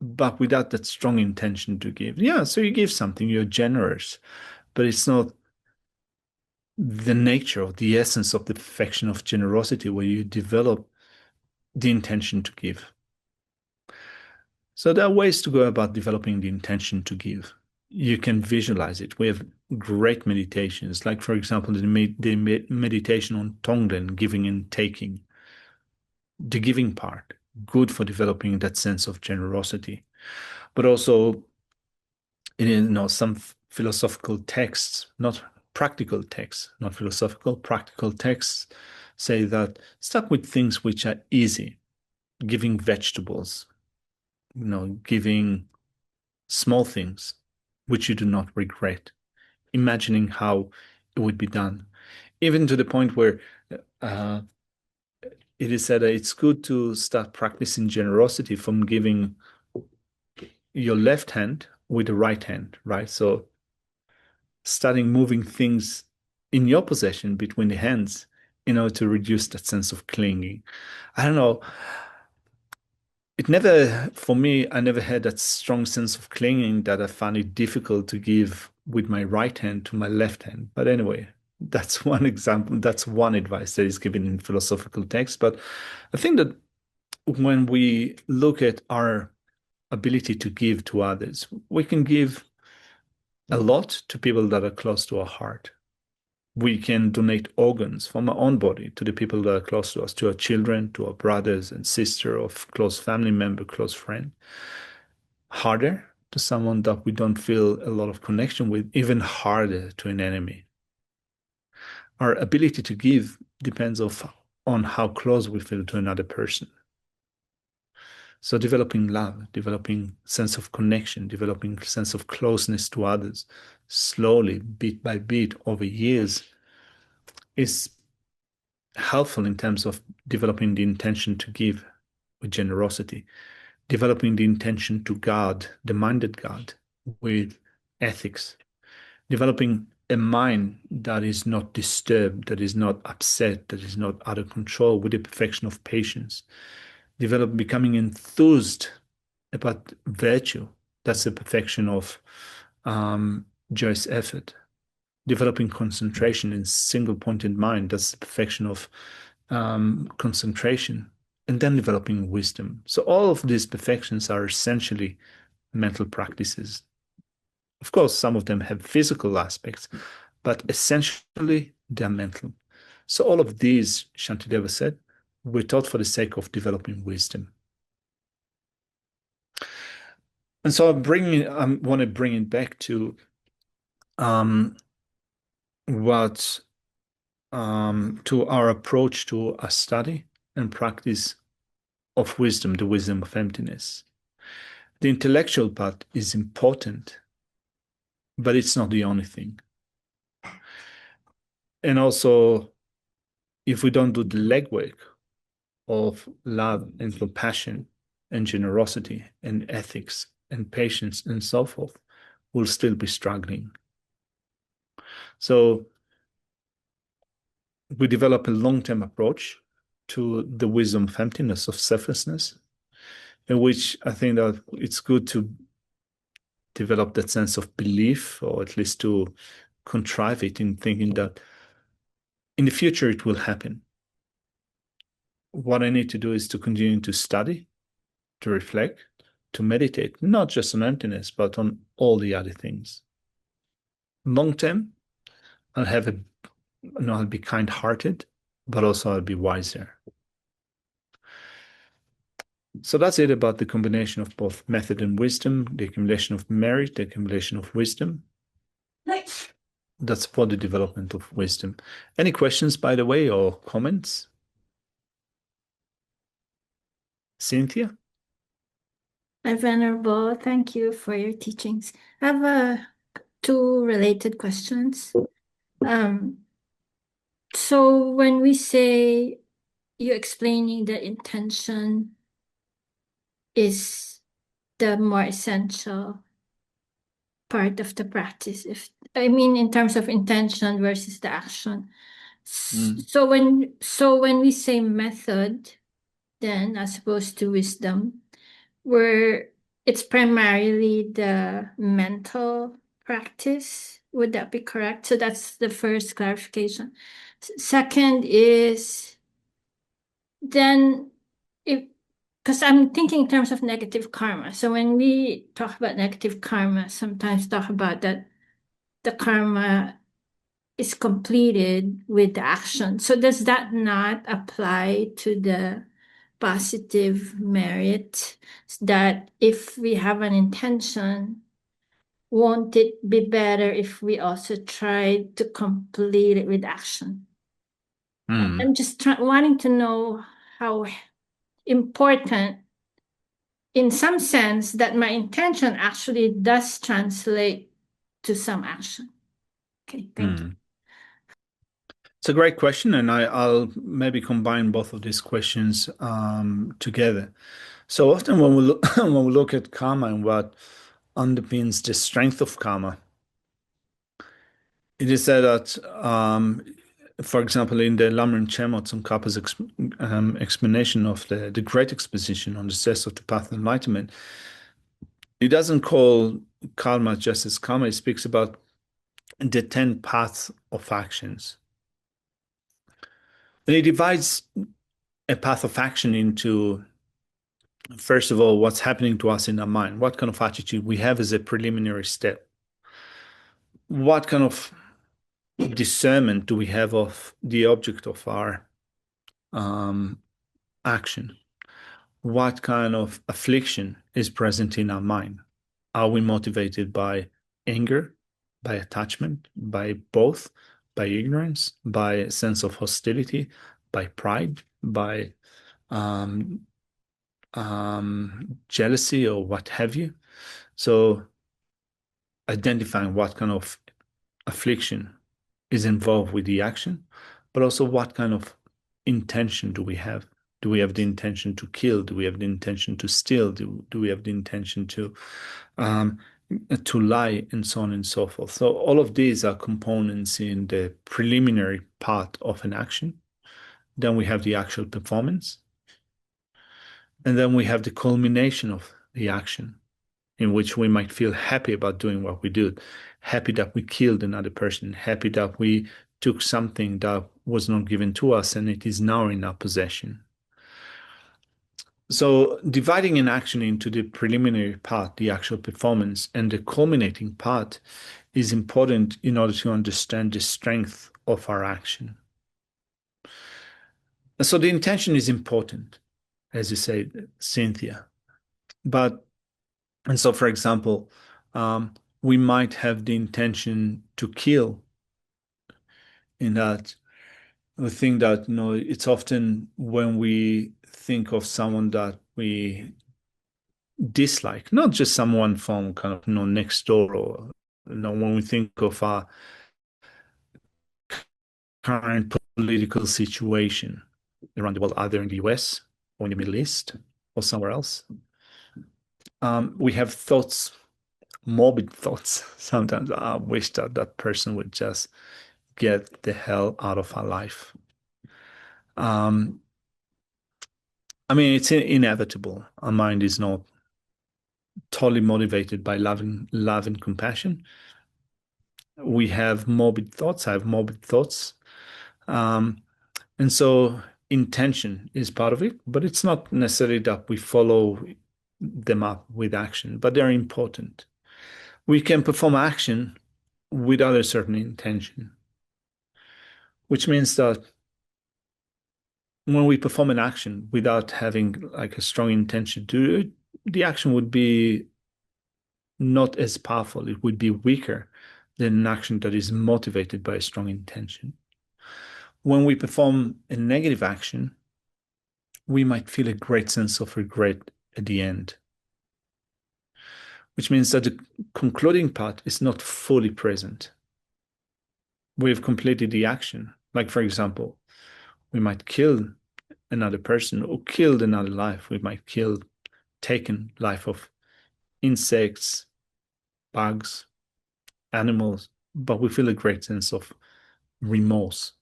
but without that strong intention to give. Yeah, so you give something, you're generous, but it's not the nature or the essence of the perfection of generosity where you develop the intention to give. So there are ways to go about developing the intention to give. You can visualize it. We have great meditations, like, for example, the meditation on Tonglen, giving and taking. The giving part, good for developing that sense of generosity. But also, some philosophical texts, not practical texts, not philosophical, practical texts say that start with things which are easy, giving vegetables, giving small things which you do not regret, imagining how it would be done, even to the point where it is said that it's good to start practicing generosity from giving your left hand with the right hand, right? So starting moving things in your possession between the hands in order to reduce that sense of clinging. I don't know. It never, for me, I never had that strong sense of clinging that I found it difficult to give with my right hand to my left hand. But anyway, that's one example. That's one advice that is given in philosophical texts. But I think that when we look at our ability to give to others, we can give a lot to people that are close to our heart. We can donate organs from our own body to the people that are close to us, to our children, to our brothers and sister, or close family member, close friend. Harder to someone that we don't feel a lot of connection with, even harder to an enemy. Our ability to give depends on how close we feel to another person. So developing love, developing sense of connection, developing sense of closeness to others, slowly, bit by bit, over years, is helpful in terms of developing the intention to give with generosity, developing the intention to guard, the minded guard, with ethics, developing a mind that is not disturbed, that is not upset, that is not out of control, with the perfection of patience, becoming enthused about virtue. That's the perfection of joyous effort. Developing concentration in single pointed mind. That's the perfection of concentration. And then developing wisdom. So all of these perfections are essentially mental practices. Of course, some of them have physical aspects, but essentially they're mental. So all of these, Shantideva said, we're taught for the sake of developing wisdom. And so I want to bring it back to um, what to our approach to a study and practice of wisdom, the wisdom of emptiness. The intellectual part is important, but it's not the only thing. And also, if we don't do the legwork of love and compassion and generosity and ethics and patience and so forth, we'll still be struggling. So we develop a long-term approach to the wisdom of emptiness, of selflessness, in which I think that it's good to develop that sense of belief, or at least to contrive it in thinking that in the future it will happen. What I need to do is to continue to study, to reflect, to meditate, not just on emptiness, but on all the other things. Long term, I'll have a, I'll be kind-hearted, but also I'll be wiser. So that's it about the combination of both method and wisdom, the accumulation of merit, the accumulation of wisdom. That's for the development of wisdom. Any questions, by the way, or comments? Cynthia? Hi, Venerable. Thank you for your teachings. I have two related questions. Um, so when we say you're explaining the intention is the more essential part of the practice, if I mean in terms of intention versus the action. Mm, So when we say method, then as opposed to wisdom, where it's primarily the mental practice. Would that be correct? So that's the first clarification. Second is then if because I'm thinking in terms of negative karma. So when we talk about negative karma, sometimes talk about that the karma is completed with the action. So does that not apply to the positive merit that if we have an intention, won't it be better if we also try to complete it with action? mm, I'm just wanting to know how important, in some sense, that my intention actually does translate to some action. Okay, thank you. mm. It's a great question, and I'll maybe combine both of these questions together. So often when we look, when we look at karma and what underpins the strength of karma, it is said that, for example, in the Lamrim Chemot, some Kappa's explanation of the Great Exposition on the steps of the path of enlightenment, he doesn't call karma just as karma. He speaks about the 10 paths of actions. And he divides a path of action into, first of all, what's happening to us in our mind, what kind of attitude we have as a preliminary step, what kind of discernment do we have of the object of our um, action, what kind of affliction is present in our mind. Are we motivated by anger, by attachment, by both, by ignorance, by a sense of hostility, by pride, by um, jealousy, or what have you? So, identifying what kind of affliction is involved with the action, but also what kind of intention do we have? Do we have the intention to kill? Do we have the intention to steal? Do we have the intention um, to lie, and so on and so forth? So all of these are components in the preliminary part of an action. Then we have the actual performance, and then we have the culmination of the action, in which we might feel happy about doing what we did, happy that we killed another person, happy that we took something that was not given to us and it is now in our possession. So, dividing an action into the preliminary part, the actual performance, and the culminating part is important in order to understand the strength of our action. So, the intention is important, as you said, Cynthia. But And so, for example, we might have the intention to kill, in that we think that, it's often when we think of someone that we dislike, not just someone from kind of, next door, or, when we think of our current political situation around the world, either in the US or in the Middle East or somewhere else, we have thoughts, morbid thoughts sometimes. I wish that that person would just get the hell out of our life. Um, I mean, it's inevitable. Our mind is not totally motivated by love and compassion. We have morbid thoughts. I have morbid thoughts. Um, and so intention is part of it, but it's not necessarily that we follow them up with action, but they're important. We can perform action without a certain intention, which means that when we perform an action without having like a strong intention to do it, the action would be not as powerful. It would be weaker than an action that is motivated by a strong intention. When we perform a negative action, we might feel a great sense of regret at the end, which means that the concluding part is not fully present. We've completed the action. Like, for example, we might kill another person or killed another life. We might taken life of insects, bugs, animals, but we feel a great sense of remorse.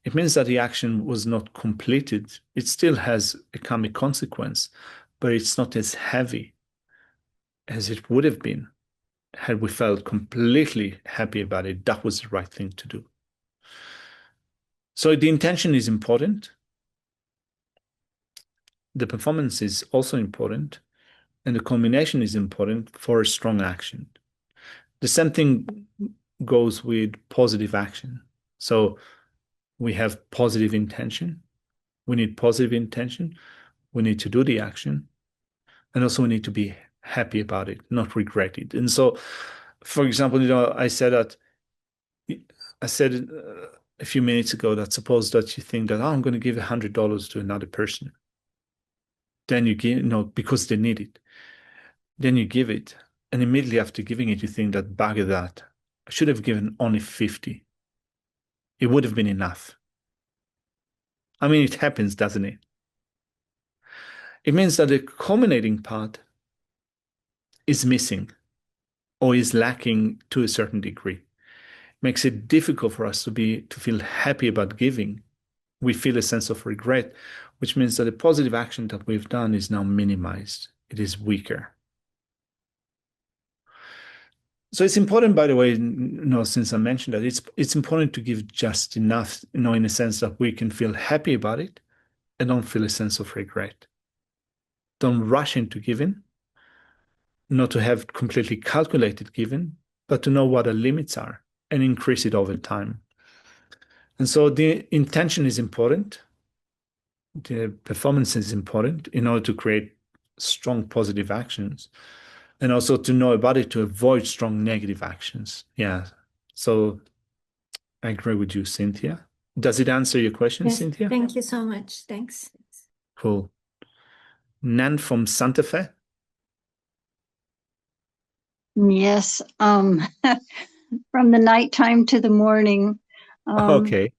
It means that the action was not completed. It still has a karmic consequence, but it's not as heavy as it would have been had we felt completely happy about it. That was the right thing to do. So the intention is important. The performance is also important, and the combination is important for a strong action. The same thing goes with positive action. So we have positive intention. We need positive intention. We need to do the action. And also we need to be happy about it, not regret it. And so, for example, I said a few minutes ago that suppose that you think that, oh, I'm going to give $100 to another person. Then you give, because they need it. Then you give it. And immediately after giving it, you think that, bugger that. I should have given only 50. It would have been enough. I mean, it happens, doesn't it? it means that the culminating part is missing or is lacking to a certain degree. Makes it difficult for us to feel happy about giving. We feel a sense of regret, which means that the positive action that we've done is now minimized. It is weaker. So it's important, by the way, since I mentioned that, it's important to give just enough, in a sense that we can feel happy about it and don't feel a sense of regret. Don't rush into giving, not to have completely calculated giving, but to know what the limits are and increase it over time. And so the intention is important. The performance is important in order to create strong positive actions and also to know about it to avoid strong negative actions. Yeah. So I agree with you, Cynthia. Does it answer your question, Yes, Cynthia? thank you so much. Thanks. Cool. Nan from Santa Fe. Yes, from the nighttime to the morning. Okay.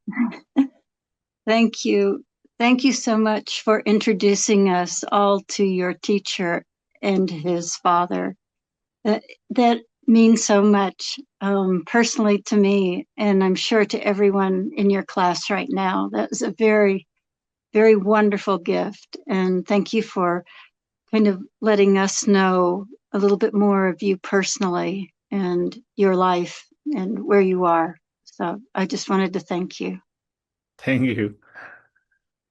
Thank you. Thank you so much for introducing us all to your teacher and his father. That means so much personally to me, and I'm sure to everyone in your class right now. That's a very, very wonderful gift. And thank you for kind of letting us know a little bit more of you personally and your life and where you are. So I just wanted to thank you. Thank you.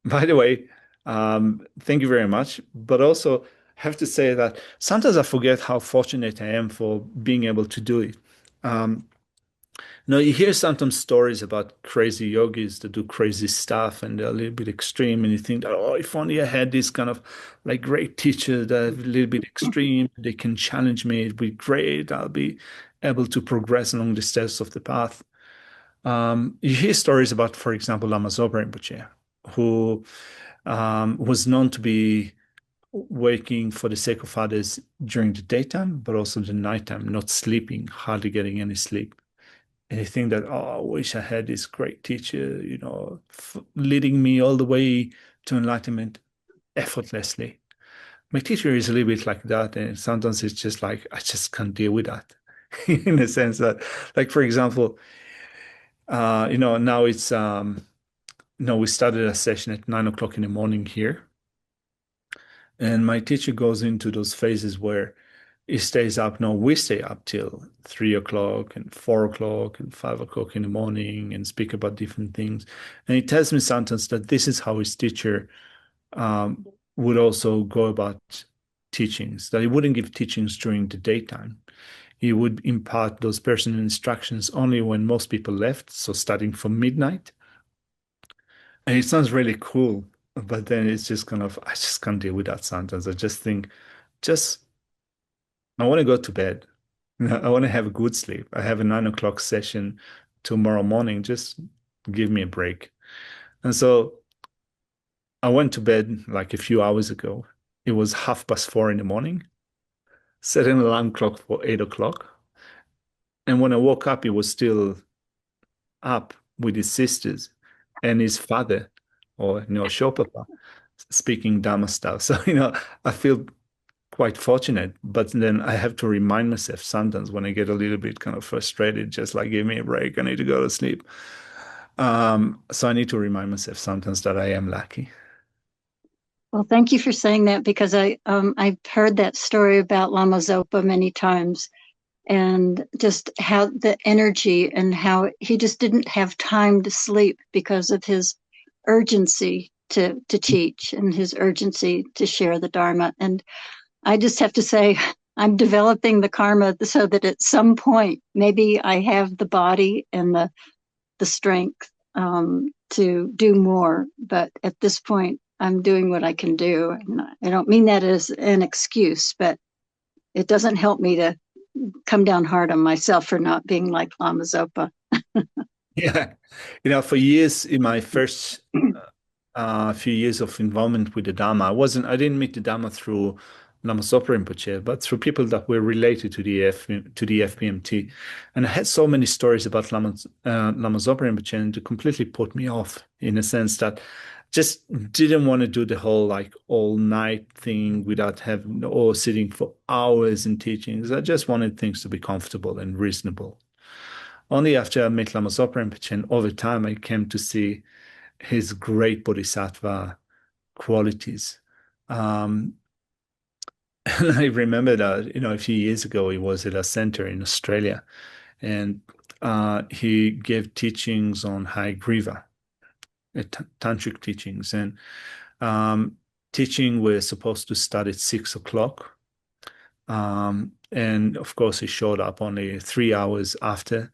By the way, thank you very much. But also have to say that sometimes I forget how fortunate I am for being able to do it. Um, you hear sometimes stories about crazy yogis that do crazy stuff and they're a little bit extreme, and you think, oh, if only I had this kind of like great teacher that are a little bit extreme, they can challenge me, it'd be great. I'll be able to progress along the steps of the path. You hear stories about, for example, Lama Zopa Rinpoche, who was known to be working for the sake of others during the daytime, but also the nighttime, not sleeping, hardly getting any sleep. And you think that, oh, I wish I had this great teacher, leading me all the way to enlightenment effortlessly. My teacher is a little bit like that, and sometimes it's just like I just can't deal with that, in the sense that, like for example, now it's we started a session at 9 o'clock in the morning here. And my teacher goes into those phases where he stays up. No, we stay up till 3 o'clock and 4 o'clock and 5 o'clock in the morning and speak about different things. And he tells me sometimes that this is how his teacher would also go about teachings, that he wouldn't give teachings during the daytime. He would impart those personal instructions only when most people left, so starting from midnight. And it sounds really cool, but then it's just kind of, I just can't deal with that sometimes. I just think, just, I want to go to bed. I want to have a good sleep. I have a 9 o'clock session tomorrow morning. Just give me a break. And so I went to bed like a few hours ago. It was 4:30 in the morning, set an alarm clock for 8 o'clock. And when I woke up, he was still up with his sisters and his father, or Shopapa, speaking Dharma stuff. So, I feel quite fortunate, but then I have to remind myself sometimes when I get a little bit kind of frustrated, just like give me a break, I need to go to sleep. So I need to remind myself sometimes that I am lucky. Well, thank you for saying that, because I've heard that story about Lama Zopa many times, and just how the energy and how he just didn't have time to sleep because of his urgency to teach and his urgency to share the Dharma. And I just have to say, I'm developing the karma so that at some point, maybe I have the body and the strength to do more. But at this point, I'm doing what I can do. And I don't mean that as an excuse, but it doesn't help me to come down hard on myself for not being like Lama Zopa. Yeah. For years in my first few years of involvement with the Dharma, I didn't meet the Dharma through Lama Zopa Rinpoche, but through people that were related to the FPMT. And I had so many stories about Lama Zopa Rinpoche, and it completely put me off, in a sense that just didn't want to do the whole like all night thing without having or sitting for hours in teachings. I just wanted things to be comfortable and reasonable. Only after I met Lama Zopa Rinpoche, and over time I came to see his great bodhisattva qualities. Um, and I remember that, a few years ago, he was at a center in Australia, and he gave teachings on High Griva, tantric teachings, and um, teaching we're supposed to start at 6 o'clock. And of course, he showed up only 3 hours after,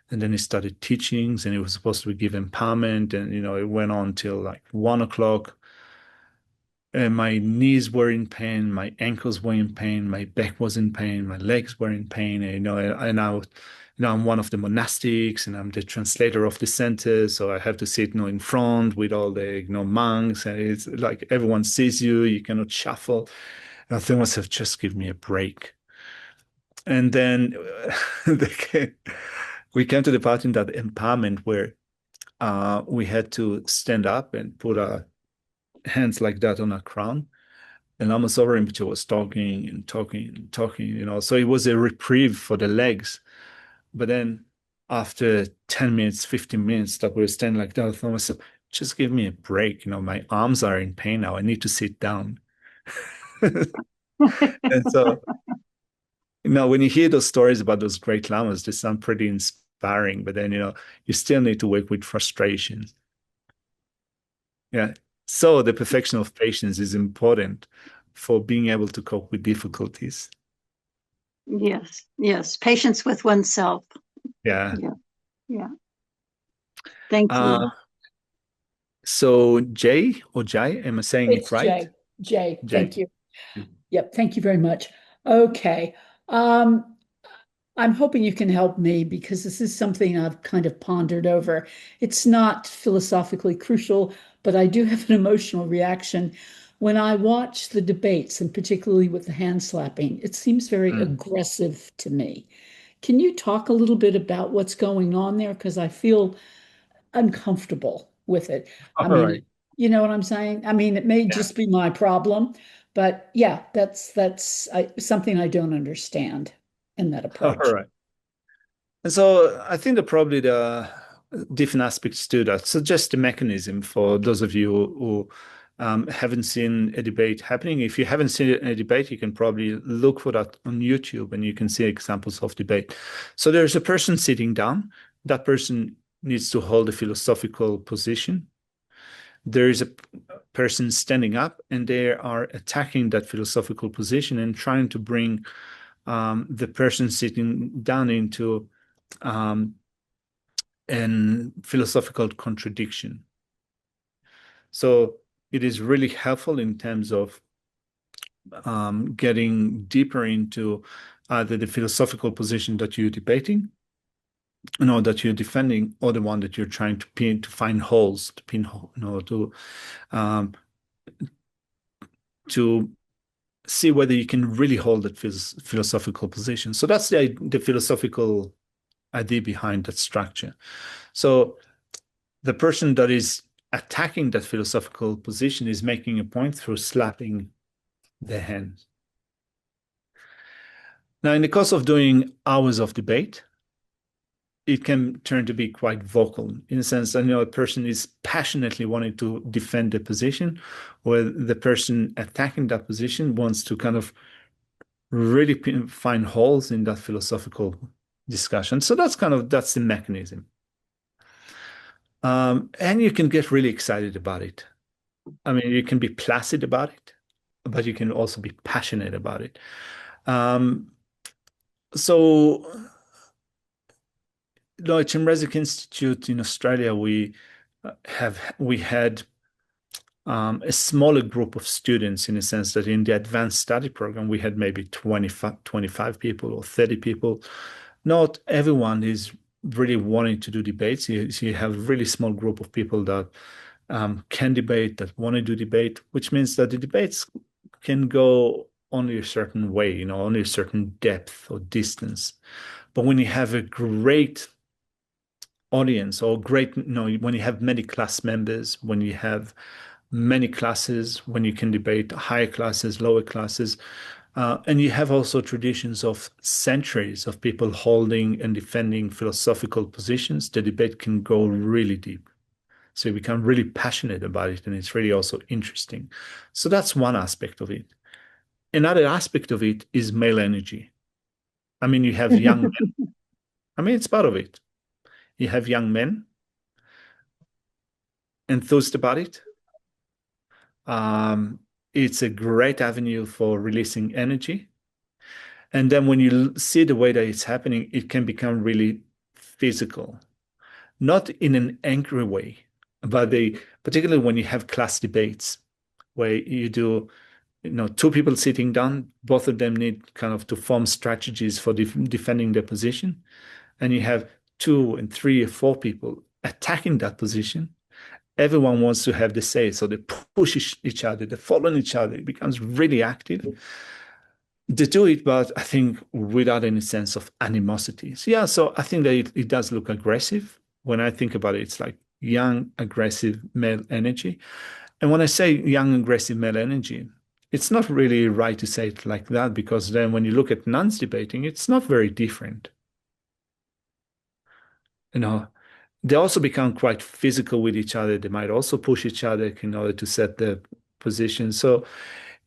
and then he started teachings, and he was supposed to give empowerment, and it went on till like 1 o'clock. And my knees were in pain, my ankles were in pain, my back was in pain, my legs were in pain. And I'm one of the monastics, and I'm the translator of the center, so I have to sit, in front with all the, monks, and it's like everyone sees you, you cannot shuffle. And I think myself, just give me a break. And then we came to the part in that empowerment where we had to stand up and put our hands like that on our crown. And Lama Zopa Rinpoche was talking and talking and talking, so it was a reprieve for the legs. But then after 10 minutes, 15 minutes that we were standing like that, I thought myself, just give me a break. My arms are in pain now. I need to sit down. And so, when you hear those stories about those great lamas, they sound pretty inspiring, but then, you still need to work with frustration. Yeah. So the perfection of patience is important for being able to cope with difficulties. Yes. Patience with oneself. Yeah. Yeah. Thank you. So Jay or Jai, am I saying It's it right? Jay. Jay. Thank you. Yep, thank you very much. Okay. I'm hoping you can help me because this is something I've kind of pondered over. It's not philosophically crucial, but I do have an emotional reaction. When I watch the debates, and particularly with the hand slapping, it seems very aggressive to me. Can you talk a little bit about what's going on there? Because I feel uncomfortable with it. I All mean, right. you know what I'm saying? I mean, it may just be my problem, but yeah, that's something I don't understand in that All approach. right. And so I think that probably the different aspects to that. So just the mechanism for those of you who haven't seen a debate happening. If you haven't seen a debate, you can probably look for that on YouTube and you can see examples of debate. So there's a person sitting down. That person needs to hold a philosophical position. There is a person standing up and they are attacking that philosophical position and trying to bring the person sitting down into an philosophical contradiction. So it is really helpful in terms of getting deeper into either the philosophical position that you're debating, that you're defending, or the one that you're trying to pin, to find holes, to pinhole, to see whether you can really hold that philosophical position. So that's the philosophical idea behind that structure. So the person that is attacking that philosophical position is making a point through slapping their hands. Now, in the course of doing hours of debate, it can turn to be quite vocal in a sense that, a person is passionately wanting to defend the position, or the person attacking that position wants to kind of really find holes in that philosophical discussion. So that's the mechanism. And you can get really excited about it. I mean, you can be placid about it, but you can also be passionate about it. So, at Chenrezig Institute in Australia, we had a smaller group of students, in a sense that in the advanced study program, we had maybe 25 people or 30 people. Not everyone is really wanting to do debates. You have a really small group of people that can debate, that want to do debate, which means that the debates can go only a certain way, only a certain depth or distance. But when you have a great audience or great, when you have many class members, when you have many classes, when you can debate higher classes, lower classes, and you have also traditions of centuries of people holding and defending philosophical positions, the debate can go really deep. So you become really passionate about it, and it's really also interesting. So that's one aspect of it. Another aspect of it is male energy. I mean, you have young men. I mean, it's part of it. You have young men enthused about it. It's a great avenue for releasing energy. And then when you see the way that it's happening, it can become really physical, not in an angry way, but particularly when you have class debates where you do, two people sitting down, both of them need kind of to form strategies for defending their position. And you have 2 and 3 or 4 people attacking that position. Everyone wants to have the say, so they push each other, they follow each other. It becomes really active. They do it, but I think without any sense of animosity. So, yeah, so I think that it does look aggressive. When I think about it, it's like young, aggressive male energy. And when I say young, aggressive male energy, it's not really right to say it like that, because then when you look at nuns debating, it's not very different. They also become quite physical with each other. They might also push each other in order to set their position. So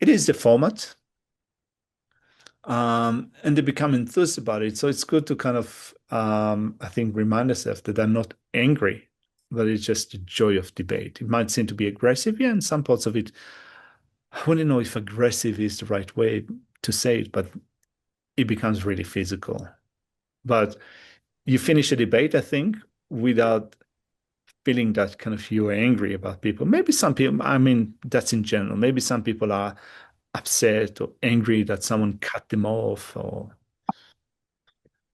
it is the format. And they become enthused about it. So it's good to kind of, I think, remind ourselves that I'm not angry, but it's just the joy of debate. It might seem to be aggressive, yeah, and some parts of it, I wouldn't know if aggressive is the right way to say it, but it becomes really physical. But you finish a debate, I think, without feeling that kind of you are angry about people. Maybe some people, I mean, that's in general. Maybe some people are upset or angry that someone cut them off, or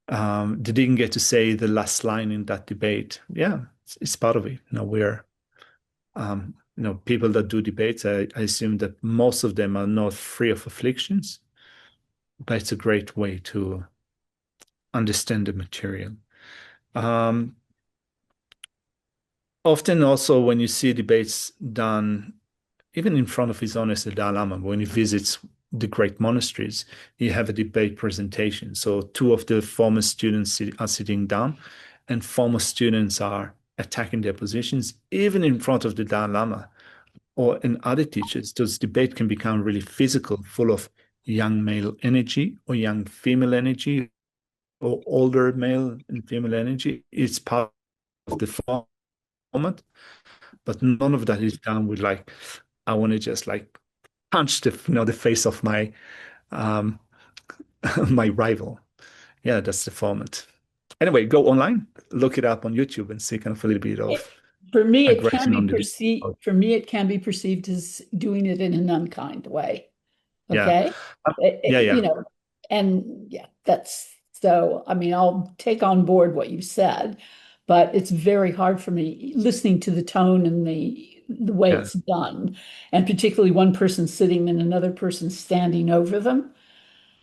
they didn't get to say the last line in that debate. Yeah, it's part of it. We're, people that do debates, I assume that most of them are not free of afflictions, but it's a great way to understand the material. Often also when you see debates done, even in front of His Holiness the Dalai Lama, when he visits the great monasteries, you have a debate presentation. So 2 of the former students are sitting down, and former students are attacking their positions, even in front of the Dalai Lama or in other teachers. Those debate can become really physical, full of young male energy or young female energy or older male and female energy. It's part of the format, but none of that is done with like, I want to just like punch the face of my my rival. Yeah, that's the format. Anyway, go online, look it up on YouTube, and see kind of a little bit of For me, it can aggression be on the. perceived. For me, it can be perceived as doing it in an unkind way. Yeah. Okay. Yeah. And yeah, that's so. I mean, I'll take on board what you said, but it's very hard for me listening to the tone and the way Yeah. it's done, and particularly one person sitting and another person standing over them.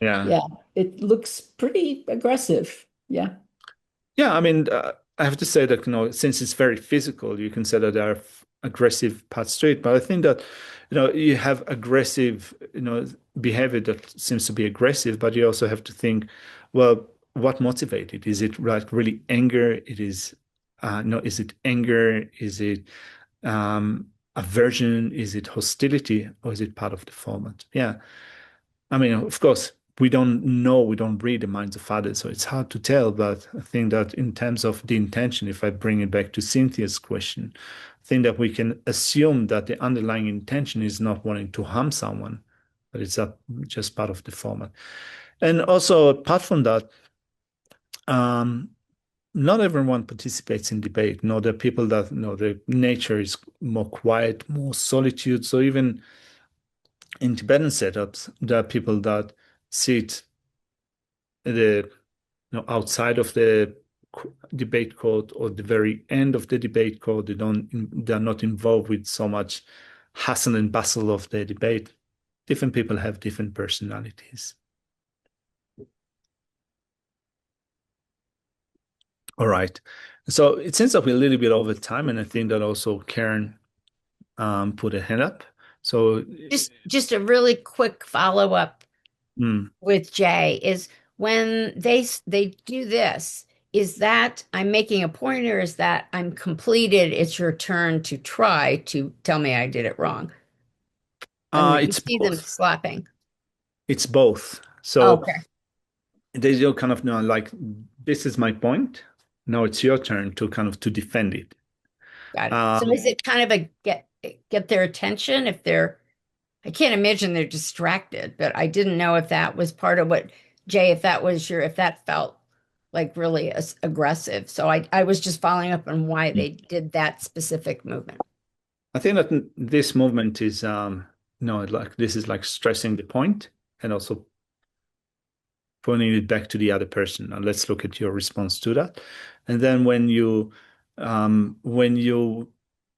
Yeah. Yeah, it looks pretty aggressive. Yeah. Yeah, I mean, I have to say that, since it's very physical, you can say that there are aggressive parts to it. But I think that, you have aggressive, behavior that seems to be aggressive, but you also have to think, well, what motivates it? Is it like really anger? Is it anger? Is it aversion? Is it hostility? Or is it part of the format? Yeah. I mean, of course, we don't know, we don't read the minds of others, so it's hard to tell. But I think that in terms of the intention, if I bring it back to Cynthia's question, I think that we can assume that the underlying intention is not wanting to harm someone, but it's just part of the format. And also, apart from that, not everyone participates in debate. There are people that their nature is more quiet, more solitude. So even in Tibetan setups, there are people that sit the outside of the debate court or the very end of the debate court. They're not involved with so much hustle and bustle of the debate. Different people have different personalities. All right. So it seems like we're a little bit over time, and I think that also Karen put a hand up. So, Just a really quick follow-up mm, with Jay is when they do this, is that I'm making a point or is that I'm completed? It's your turn to try to tell me I did it wrong. When you it's see them both. slapping. It's both. So Okay, there's your kind of, like, this is my point. Now it's your turn to kind of to defend it. got it. So Um, is it kind of a get their attention if they're I can't imagine they're distracted, but I didn't know if that was part of what Jay, if that was your if that felt like really aggressive. So I was just following up on why they did that specific movement. I think that this movement is no, like this is like stressing the point and also pointing it back to the other person. Now let's look at your response to that. And then when you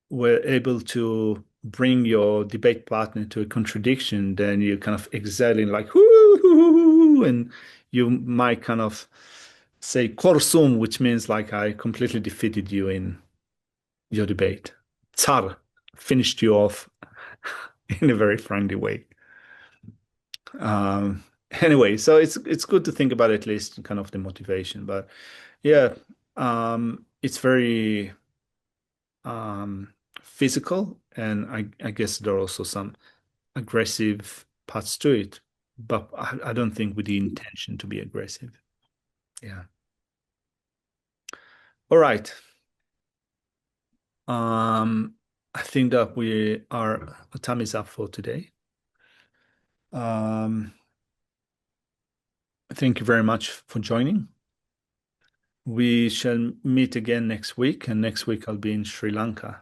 were able to bring your debate partner to a contradiction, then you kind of exhaling like whoo, and you might kind of say Kartsön, which means like I completely defeated you in your debate. Tsar finished you off in a very friendly way. Anyway, so it's good to think about at least kind of the motivation, but yeah, it's very physical, and I guess there are also some aggressive parts to it, but I don't think with the intention to be aggressive. Yeah. All right. I think that our time is up for today. Thank you very much for joining. We shall meet again next week, and next week I'll be in Sri Lanka.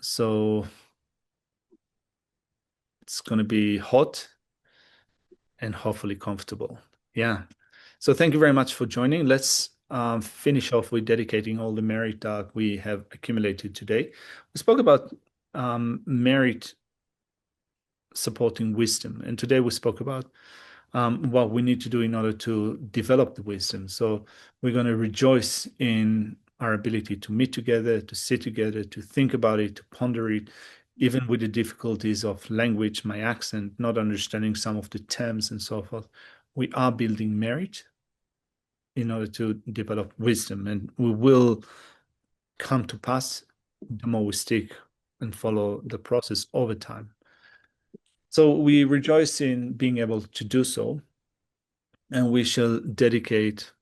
So it's going to be hot and hopefully comfortable. Yeah. So thank you very much for joining. Let's finish off with dedicating all the merit that we have accumulated today. We spoke about merit supporting wisdom, and today we spoke about what we need to do in order to develop the wisdom. So we're going to rejoice in our ability to meet together, to sit together, to think about it, to ponder it, even with the difficulties of language, my accent, not understanding some of the terms and so forth. We are building merit in order to develop wisdom, and we will come to pass the more we stick and follow the process over time. So we rejoice in being able to do so, and we shall dedicate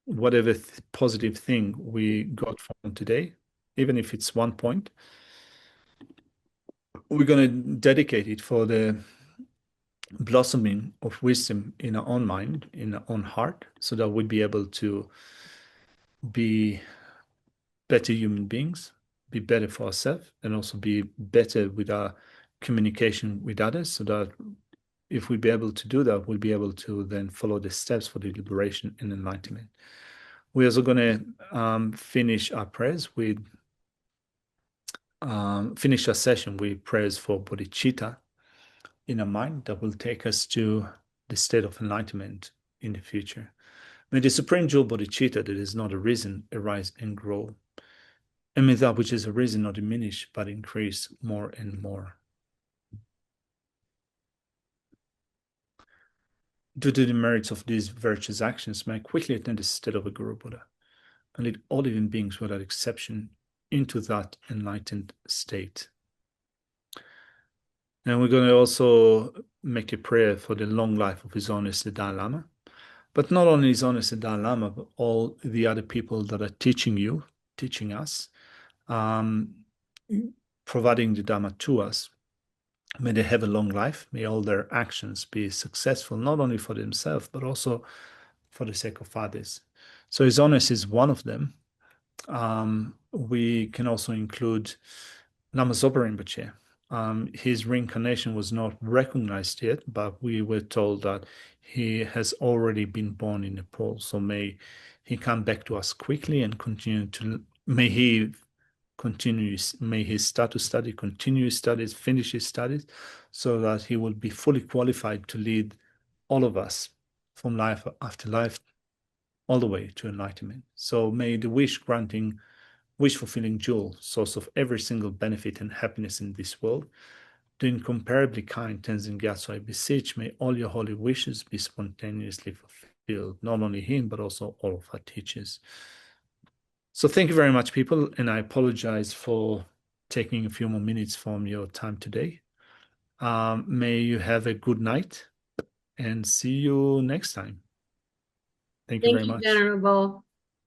whatever positive thing we got from today, even if it's 1 point. We're going to dedicate it for the blossoming of wisdom in our own mind, in our own heart, so that we'll be able to be better human beings, be better for ourselves, and also be better with our communication with others, so that if we be able to do that, we'll be able to then follow the steps for the liberation and enlightenment. We're also going to finish our prayers with finish our session with prayers for bodhicitta in our mind that will take us to the state of enlightenment in the future. May the supreme jewel bodhicitta that is not arisen arise and grow, and may that which is arisen not diminish but increase more and more. Due to the merits of these virtuous actions, may I quickly attain the state of a Guru Buddha, and lead all living beings without exception into that enlightened state. And we're going to also make a prayer for the long life of His Holiness the Dalai Lama, but not only His Holiness the Dalai Lama, but all the other people that are teaching you, teaching us, providing the Dharma to us. May they have a long life. May all their actions be successful, not only for themselves, but also for the sake of others. So His Holiness is one of them. We can also include Lama Zopa Rinpoche. His reincarnation was not recognized yet, but we were told that he has already been born in Nepal. So may he come back to us quickly and continue to, may he start to study, continue his studies, finish his studies, so that he will be fully qualified to lead all of us from life after life all the way to enlightenment. So may the wish-fulfilling jewel, source of every single benefit and happiness in this world, the incomparably kind Tenzin Gyatso, I beseech, may all your holy wishes be spontaneously fulfilled, not only him, but also all of our teachers. So thank you very much, people, and I apologize for taking a few more minutes from your time today. May you have a good night and see you next time. Thank you very much. Venerable.